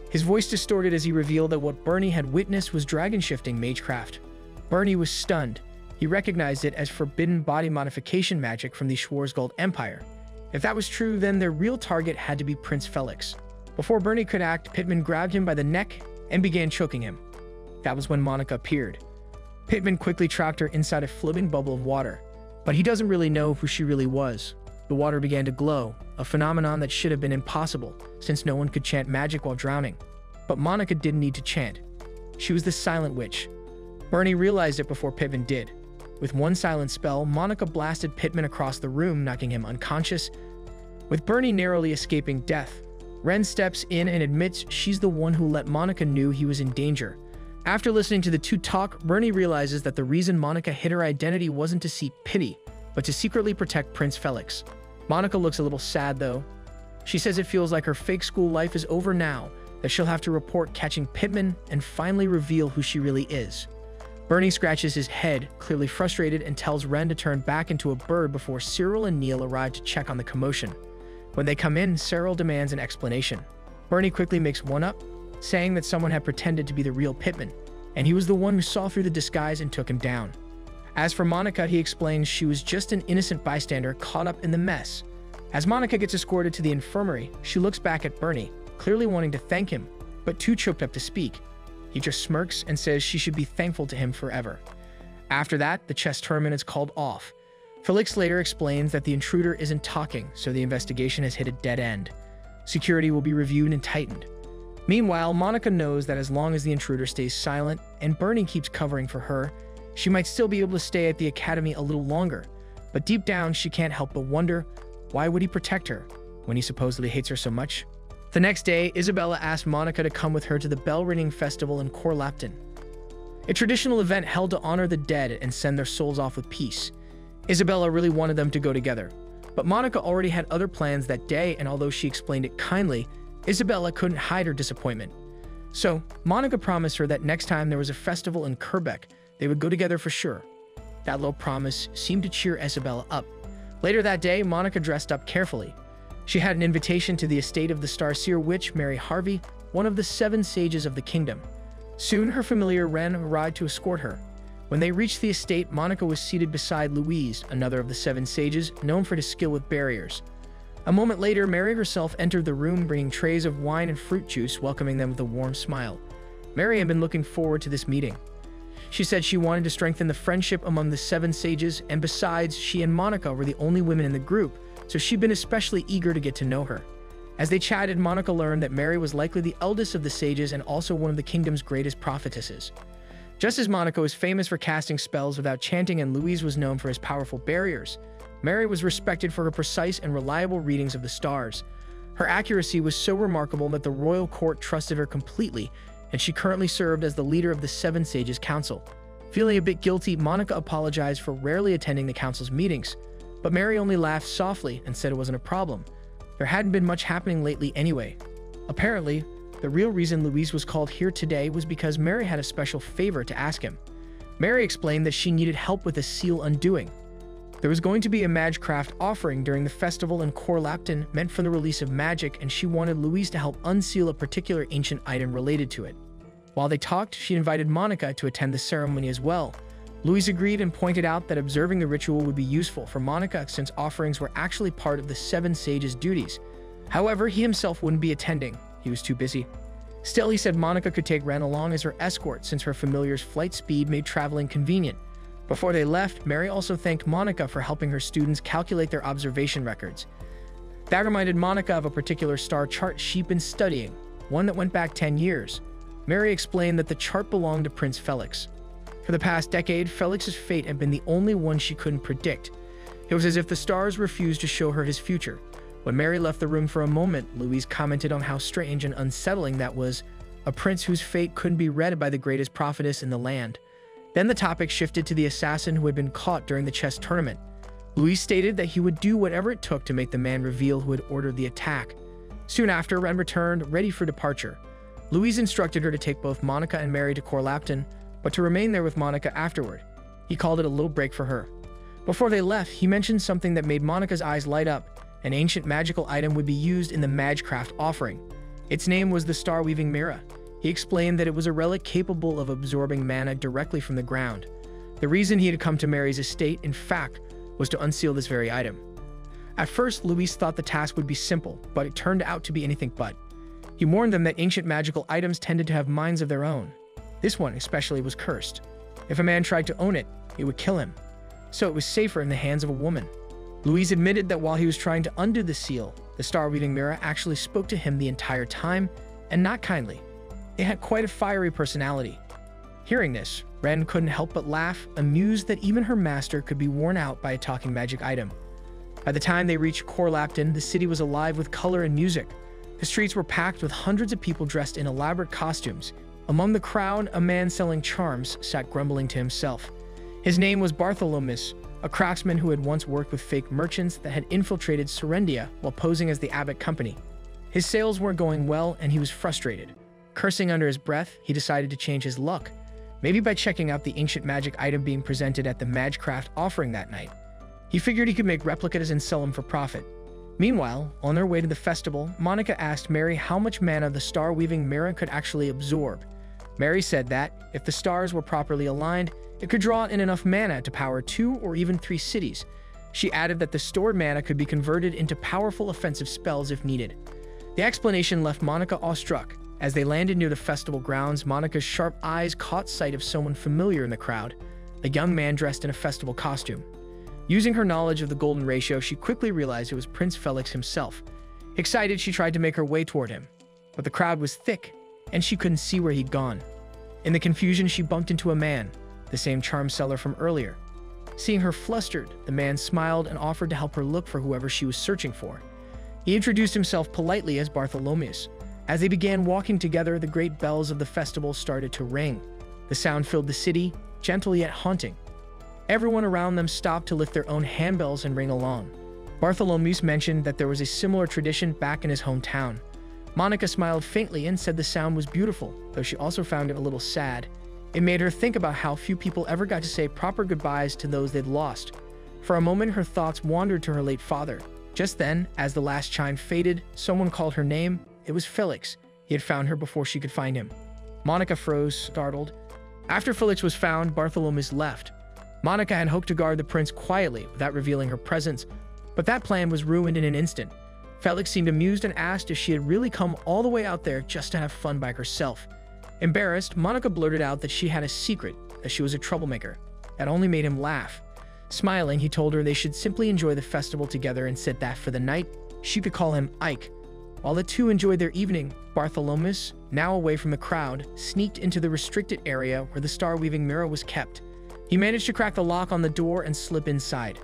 His voice distorted as he revealed that what Bernie had witnessed was dragon-shifting magecraft. Bernie was stunned. He recognized it as forbidden body modification magic from the Schwarzgold Empire. If that was true, then their real target had to be Prince Felix. Before Bernie could act, Pittman grabbed him by the neck and began choking him. That was when Monika appeared. Pittman quickly tracked her inside a floating bubble of water. But he doesn't really know who she really was. The water began to glow, a phenomenon that should have been impossible, since no one could chant magic while drowning. But Monika didn't need to chant. She was the silent witch. Bernie realized it before Pittman did. With one silent spell, Monika blasted Pittman across the room, knocking him unconscious. With Bernie narrowly escaping death, Ren steps in and admits she's the one who let Monika knew he was in danger. After listening to the two talk, Bernie realizes that the reason Monika hid her identity wasn't to seek pity, but to secretly protect Prince Felix. Monika looks a little sad, though. She says it feels like her fake school life is over now, that she'll have to report catching Pittman and finally reveal who she really is. Bernie scratches his head, clearly frustrated, and tells Ren to turn back into a bird before Cyril and Neil arrive to check on the commotion. When they come in, Cyril demands an explanation. Bernie quickly makes one up, saying that someone had pretended to be the real Pittman, and he was the one who saw through the disguise and took him down. As for Monica, he explains she was just an innocent bystander caught up in the mess. As Monica gets escorted to the infirmary, she looks back at Bernie, clearly wanting to thank him, but too choked up to speak. He just smirks and says she should be thankful to him forever. After that, the chess tournament is called off. Felix later explains that the intruder isn't talking, so the investigation has hit a dead end. Security will be reviewed and tightened. Meanwhile, Monica knows that as long as the intruder stays silent and Bernie keeps covering for her, she might still be able to stay at the academy a little longer. But deep down, she can't help but wonder, why would he protect her when he supposedly hates her so much? The next day, Isabella asked Monica to come with her to the bell-ringing festival in Corlapton, a traditional event held to honor the dead and send their souls off with peace. Isabella really wanted them to go together, but Monica already had other plans that day, and although she explained it kindly, Isabella couldn't hide her disappointment. So, Monica promised her that next time there was a festival in Quebec, they would go together for sure. That little promise seemed to cheer Isabella up. Later that day, Monica dressed up carefully. She had an invitation to the estate of the Starseer witch Mary Harvey, one of the 7 sages of the kingdom. Soon, her familiar Ren arrived to escort her. When they reached the estate, Monica was seated beside Louise, another of the 7 sages, known for his skill with barriers. A moment later, Mary herself entered the room bringing trays of wine and fruit juice, welcoming them with a warm smile. Mary had been looking forward to this meeting. She said she wanted to strengthen the friendship among the 7 sages, and besides, she and Monica were the only women in the group, so she'd been especially eager to get to know her. As they chatted, Monica learned that Mary was likely the eldest of the sages and also one of the kingdom's greatest prophetesses. Just as Monica was famous for casting spells without chanting and Louise was known for his powerful barriers, Mary was respected for her precise and reliable readings of the stars. Her accuracy was so remarkable that the royal court trusted her completely, and she currently served as the leader of the 7 Sages Council. Feeling a bit guilty, Monica apologized for rarely attending the council's meetings, but Mary only laughed softly and said it wasn't a problem. There hadn't been much happening lately anyway. Apparently, the real reason Louise was called here today was because Mary had a special favor to ask him. Mary explained that she needed help with a seal undoing. There was going to be a magicraft offering during the festival in Corlapton meant for the release of magic, and she wanted Louise to help unseal a particular ancient item related to it. While they talked, she invited Monica to attend the ceremony as well. Louise agreed and pointed out that observing the ritual would be useful for Monica since offerings were actually part of the 7 sages' duties. However, he himself wouldn't be attending. He was too busy. Still, he said Monica could take Ren along as her escort since her familiar's flight speed made traveling convenient. Before they left, Mary also thanked Monica for helping her students calculate their observation records. That reminded Monica of a particular star chart she'd been studying, one that went back 10 years. Mary explained that the chart belonged to Prince Felix. For the past decade, Felix's fate had been the only one she couldn't predict. It was as if the stars refused to show her his future. When Mary left the room for a moment, Louise commented on how strange and unsettling that was, a prince whose fate couldn't be read by the greatest prophetess in the land. Then the topic shifted to the assassin who had been caught during the chess tournament. Louise stated that he would do whatever it took to make the man reveal who had ordered the attack. Soon after, Ren returned, ready for departure. Louise instructed her to take both Monica and Mary to Corlapton, but to remain there with Monica afterward. He called it a little break for her. Before they left, he mentioned something that made Monica's eyes light up. An ancient magical item would be used in the magicraft offering. Its name was the Star-Weaving Mirror. He explained that it was a relic capable of absorbing mana directly from the ground. The reason he had come to Mary's estate, in fact, was to unseal this very item. At first, Louise thought the task would be simple, but it turned out to be anything but. He warned them that ancient magical items tended to have minds of their own. This one especially was cursed. If a man tried to own it, it would kill him. So it was safer in the hands of a woman. Louise admitted that while he was trying to undo the seal, the Star-Weaving Mirror actually spoke to him the entire time, and not kindly. It had quite a fiery personality. Hearing this, Ren couldn't help but laugh, amused that even her master could be worn out by a talking magic item. By the time they reached Corlapton, the city was alive with color and music. The streets were packed with hundreds of people dressed in elaborate costumes. Among the crowd, a man selling charms sat grumbling to himself. His name was Bartholomew, a craftsman who had once worked with fake merchants that had infiltrated Serendia while posing as the Abbott Company. His sales weren't going well, and he was frustrated. Cursing under his breath, he decided to change his luck, maybe by checking out the ancient magic item being presented at the magicraft offering that night. He figured he could make replicas and sell them for profit. Meanwhile, on their way to the festival, Monica asked Mary how much mana the star-weaving mirror could actually absorb. Mary said that, if the stars were properly aligned, it could draw in enough mana to power 2 or even 3 cities. She added that the stored mana could be converted into powerful offensive spells if needed. The explanation left Monica awestruck. As they landed near the festival grounds, Monica's sharp eyes caught sight of someone familiar in the crowd, a young man dressed in a festival costume. Using her knowledge of the golden ratio, she quickly realized it was Prince Felix himself. Excited, she tried to make her way toward him, but the crowd was thick, and she couldn't see where he'd gone. In the confusion, she bumped into a man, the same charm seller from earlier. Seeing her flustered, the man smiled and offered to help her look for whoever she was searching for. He introduced himself politely as Bartholomeus. As they began walking together, the great bells of the festival started to ring. The sound filled the city, gentle yet haunting. Everyone around them stopped to lift their own handbells and ring along. Bartholomeus mentioned that there was a similar tradition back in his hometown. Monica smiled faintly and said the sound was beautiful, though she also found it a little sad. It made her think about how few people ever got to say proper goodbyes to those they'd lost. For a moment, her thoughts wandered to her late father. Just then, as the last chime faded, someone called her name. It was Felix. He had found her before she could find him. Monica froze, startled. After Felix was found, Bartholomeus left. Monica had hoped to guard the prince quietly without revealing her presence, but that plan was ruined in an instant. Felix seemed amused and asked if she had really come all the way out there just to have fun by herself. Embarrassed, Monica blurted out that she had a secret, that she was a troublemaker. That only made him laugh. Smiling, he told her they should simply enjoy the festival together and said that for the night, she could call him Ike. While the two enjoyed their evening, Bartholomeus, now away from the crowd, sneaked into the restricted area where the star-weaving mirror was kept. He managed to crack the lock on the door and slip inside.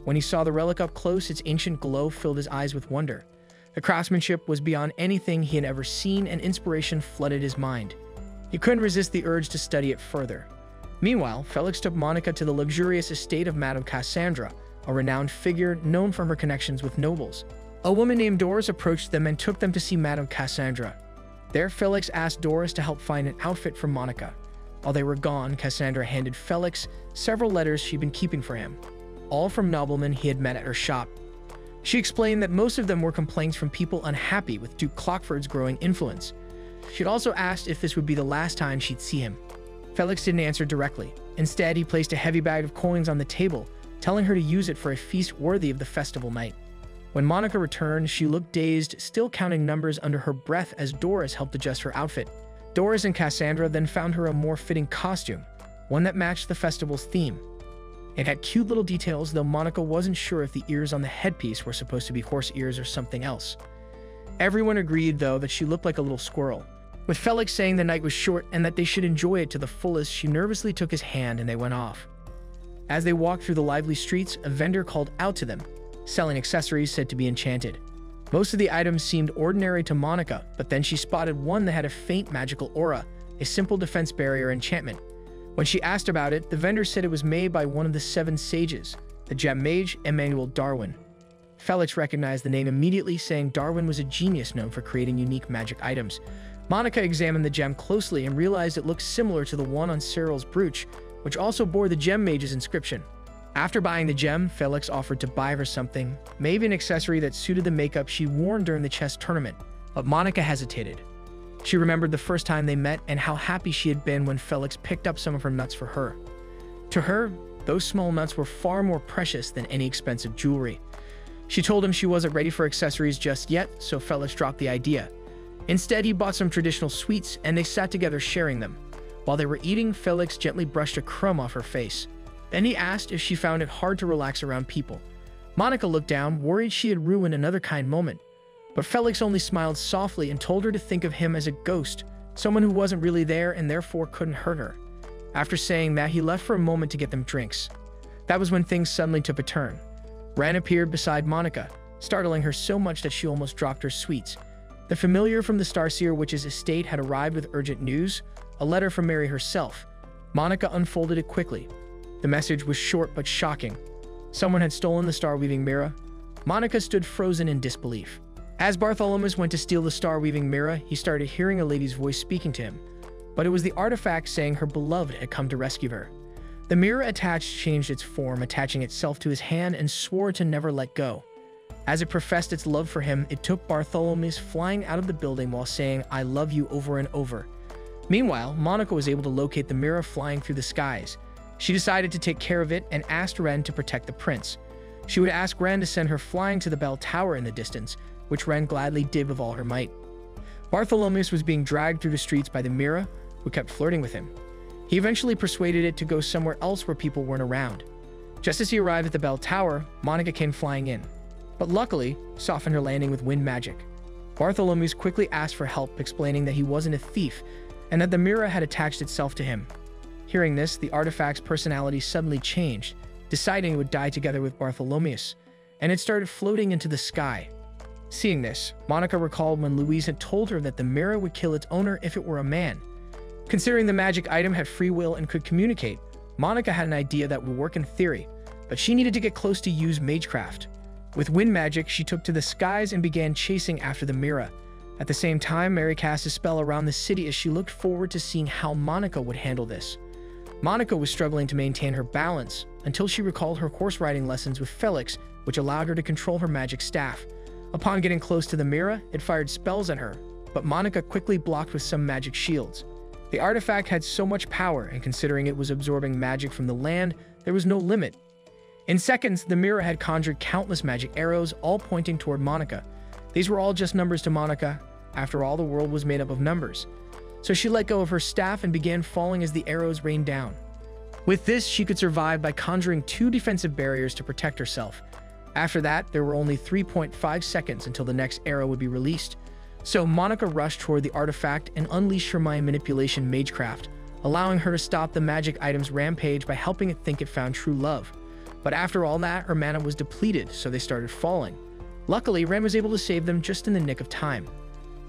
When he saw the relic up close, its ancient glow filled his eyes with wonder. The craftsmanship was beyond anything he had ever seen, and inspiration flooded his mind. He couldn't resist the urge to study it further. Meanwhile, Felix took Monica to the luxurious estate of Madame Cassandra, a renowned figure known for her connections with nobles. A woman named Doris approached them and took them to see Madame Cassandra. There, Felix asked Doris to help find an outfit for Monica. While they were gone, Cassandra handed Felix several letters she'd been keeping for him, all from noblemen he had met at her shop. She explained that most of them were complaints from people unhappy with Duke Clockford's growing influence. She'd also asked if this would be the last time she'd see him. Felix didn't answer directly. Instead, he placed a heavy bag of coins on the table, telling her to use it for a feast worthy of the festival night. When Monica returned, she looked dazed, still counting numbers under her breath as Doris helped adjust her outfit. Doris and Cassandra then found her a more fitting costume, one that matched the festival's theme. It had cute little details, though Monica wasn't sure if the ears on the headpiece were supposed to be horse ears or something else. Everyone agreed, though, that she looked like a little squirrel. With Felix saying the night was short and that they should enjoy it to the fullest, she nervously took his hand and they went off. As they walked through the lively streets, a vendor called out to them, selling accessories said to be enchanted. Most of the items seemed ordinary to Monica, but then she spotted one that had a faint magical aura, a simple defense barrier enchantment. When she asked about it, the vendor said it was made by one of the 7 sages, the gem mage Emmanuel Darwin. Felix recognized the name immediately, saying Darwin was a genius known for creating unique magic items. Monica examined the gem closely and realized it looked similar to the one on Cyril's brooch, which also bore the gem mage's inscription. After buying the gem, Felix offered to buy her something, maybe an accessory that suited the makeup she wore during the chess tournament, but Monica hesitated. She remembered the first time they met and how happy she had been when Felix picked up some of her nuts for her. To her, those small nuts were far more precious than any expensive jewelry. She told him she wasn't ready for accessories just yet, so Felix dropped the idea. Instead, he bought some traditional sweets and they sat together sharing them. While they were eating, Felix gently brushed a crumb off her face. Then he asked if she found it hard to relax around people. Monica looked down, worried she had ruined another kind moment. But Felix only smiled softly and told her to think of him as a ghost, someone who wasn't really there and therefore couldn't hurt her. After saying that, he left for a moment to get them drinks. That was when things suddenly took a turn. Ran appeared beside Monica, startling her so much that she almost dropped her sweets. The familiar from the Starseer Witch's estate had arrived with urgent news, a letter from Mary herself. Monica unfolded it quickly. The message was short but shocking. Someone had stolen the star-weaving mirror. Monica stood frozen in disbelief. As Bartholomeus went to steal the star-weaving mirror, he started hearing a lady's voice speaking to him. But it was the artifact saying her beloved had come to rescue her. The mirror attached changed its form, attaching itself to his hand and swore to never let go. As it professed its love for him, it took Bartholomew's flying out of the building while saying, "I love you," over and over. Meanwhile, Monica was able to locate the mirror flying through the skies. She decided to take care of it and asked Ren to protect the prince. She would ask Ren to send her flying to the bell tower in the distance, which Ren gladly did with all her might. Bartholomew was being dragged through the streets by the mirror, who kept flirting with him. He eventually persuaded it to go somewhere else where people weren't around. Just as he arrived at the bell tower, Monica came flying in, but luckily softened her landing with wind magic. Bartholomew quickly asked for help, explaining that he wasn't a thief and that the mirror had attached itself to him. Hearing this, the artifact's personality suddenly changed, deciding it would die together with Bartholomew, and it started floating into the sky. Seeing this, Monica recalled when Louise had told her that the mirror would kill its owner if it were a man. Considering the magic item had free will and could communicate, Monica had an idea that would work in theory, but she needed to get close to use magecraft. With wind magic, she took to the skies and began chasing after the mirror. At the same time, Mary cast a spell around the city as she looked forward to seeing how Monica would handle this. Monica was struggling to maintain her balance until she recalled her horse riding lessons with Felix, which allowed her to control her magic staff. Upon getting close to the mirror, it fired spells at her, but Monica quickly blocked with some magic shields. The artifact had so much power, and considering it was absorbing magic from the land, there was no limit. In seconds, the mirror had conjured countless magic arrows, all pointing toward Monica. These were all just numbers to Monica. After all, the world was made up of numbers. So she let go of her staff and began falling as the arrows rained down. With this, she could survive by conjuring 2 defensive barriers to protect herself. After that, there were only 3.5 seconds until the next arrow would be released. So Monica rushed toward the artifact and unleashed her mind manipulation magecraft, allowing her to stop the magic item's rampage by helping it think it found true love. But after all that, her mana was depleted, so they started falling. Luckily, Ren was able to save them just in the nick of time.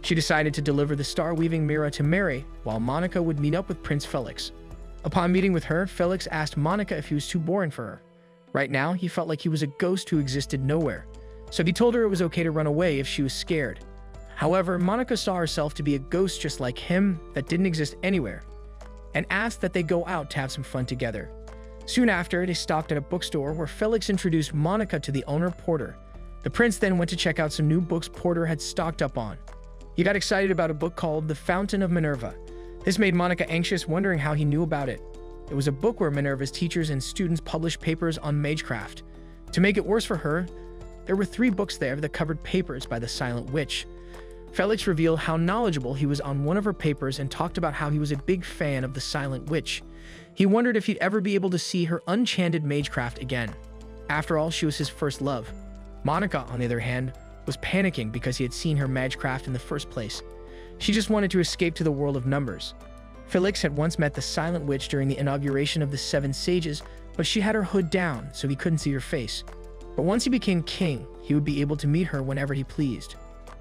She decided to deliver the star-weaving mirror to Mary, while Monica would meet up with Prince Felix. Upon meeting with her, Felix asked Monica if he was too boring for her. Right now, he felt like he was a ghost who existed nowhere, so he told her it was okay to run away if she was scared. However, Monica saw herself to be a ghost just like him that didn't exist anywhere, and asked that they go out to have some fun together. Soon after, they stopped at a bookstore where Felix introduced Monica to the owner, Porter. The prince then went to check out some new books Porter had stocked up on. He got excited about a book called The Fountain of Minerva. This made Monica anxious, wondering how he knew about it. It was a book where Minerva's teachers and students published papers on magecraft. To make it worse for her, there were 3 books there that covered papers by the Silent Witch. Felix revealed how knowledgeable he was on one of her papers and talked about how he was a big fan of the Silent Witch. He wondered if he'd ever be able to see her enchanted magecraft again. After all, she was his first love. Monica, on the other hand, was panicking because he had seen her magecraft in the first place. She just wanted to escape to the world of numbers. Felix had once met the Silent Witch during the inauguration of the 7 Sages, but she had her hood down, so he couldn't see her face. But once he became king, he would be able to meet her whenever he pleased.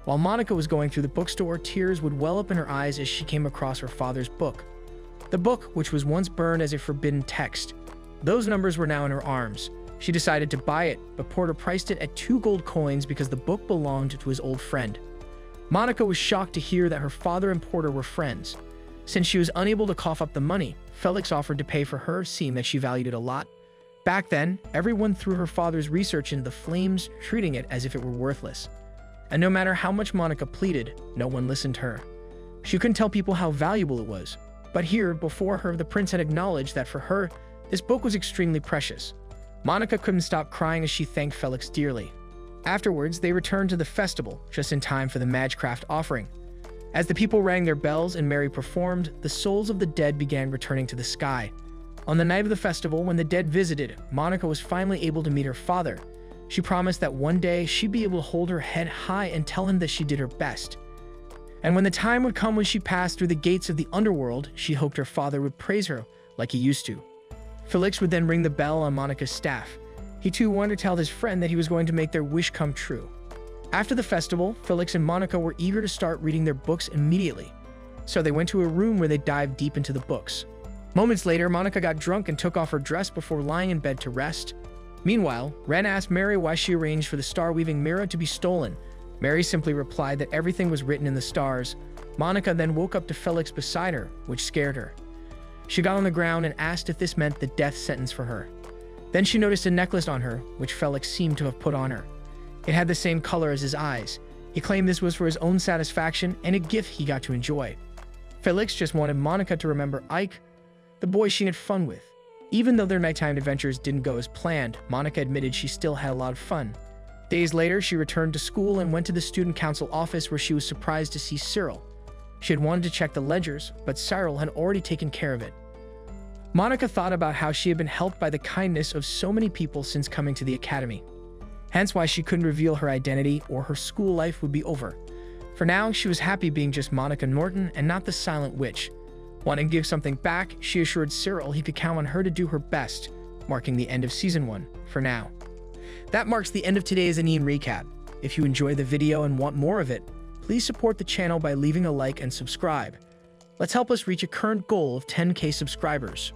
While Monica was going through the bookstore, tears would well up in her eyes as she came across her father's book. The book, which was once burned as a forbidden text. Those numbers were now in her arms. She decided to buy it, but Porter priced it at 2 gold coins because the book belonged to his old friend. Monica was shocked to hear that her father and Porter were friends. Since she was unable to cough up the money, Felix offered to pay for her, seeing that she valued it a lot. Back then, everyone threw her father's research into the flames, treating it as if it were worthless. And no matter how much Monica pleaded, no one listened to her. She couldn't tell people how valuable it was. But here, before her, the prince had acknowledged that for her, this book was extremely precious. Monica couldn't stop crying as she thanked Felix dearly. Afterwards, they returned to the festival, just in time for the magecraft offering. As the people rang their bells and Mary performed, the souls of the dead began returning to the sky. On the night of the festival, when the dead visited, Monica was finally able to meet her father. She promised that one day she'd be able to hold her head high and tell him that she did her best. And when the time would come when she passed through the gates of the underworld, she hoped her father would praise her like he used to. Felix would then ring the bell on Monica's staff. He too wanted to tell his friend that he was going to make their wish come true. After the festival, Felix and Monica were eager to start reading their books immediately. So they went to a room where they dived deep into the books. Moments later, Monica got drunk and took off her dress before lying in bed to rest. Meanwhile, Ren asked Mary why she arranged for the star-weaving mirror to be stolen. Mary simply replied that everything was written in the stars. Monica then woke up to Felix beside her, which scared her. She got on the ground and asked if this meant the death sentence for her. Then she noticed a necklace on her, which Felix seemed to have put on her. It had the same color as his eyes. He claimed this was for his own satisfaction and a gift he got to enjoy. Felix just wanted Monica to remember Ike, the boy she had fun with. Even though their nighttime adventures didn't go as planned, Monica admitted she still had a lot of fun. Days later, she returned to school and went to the student council office where she was surprised to see Cyril. She had wanted to check the ledgers, but Cyril had already taken care of it. Monica thought about how she had been helped by the kindness of so many people since coming to the academy. Hence why she couldn't reveal her identity or her school life would be over. For now, she was happy being just Monica Norton and not the silent witch. Wanting to give something back, she assured Cyril he could count on her to do her best, marking the end of Season 1, for now. That marks the end of today's Anime Recap. If you enjoyed the video and want more of it, please support the channel by leaving a like and subscribe. Let's help us reach a current goal of 10K subscribers.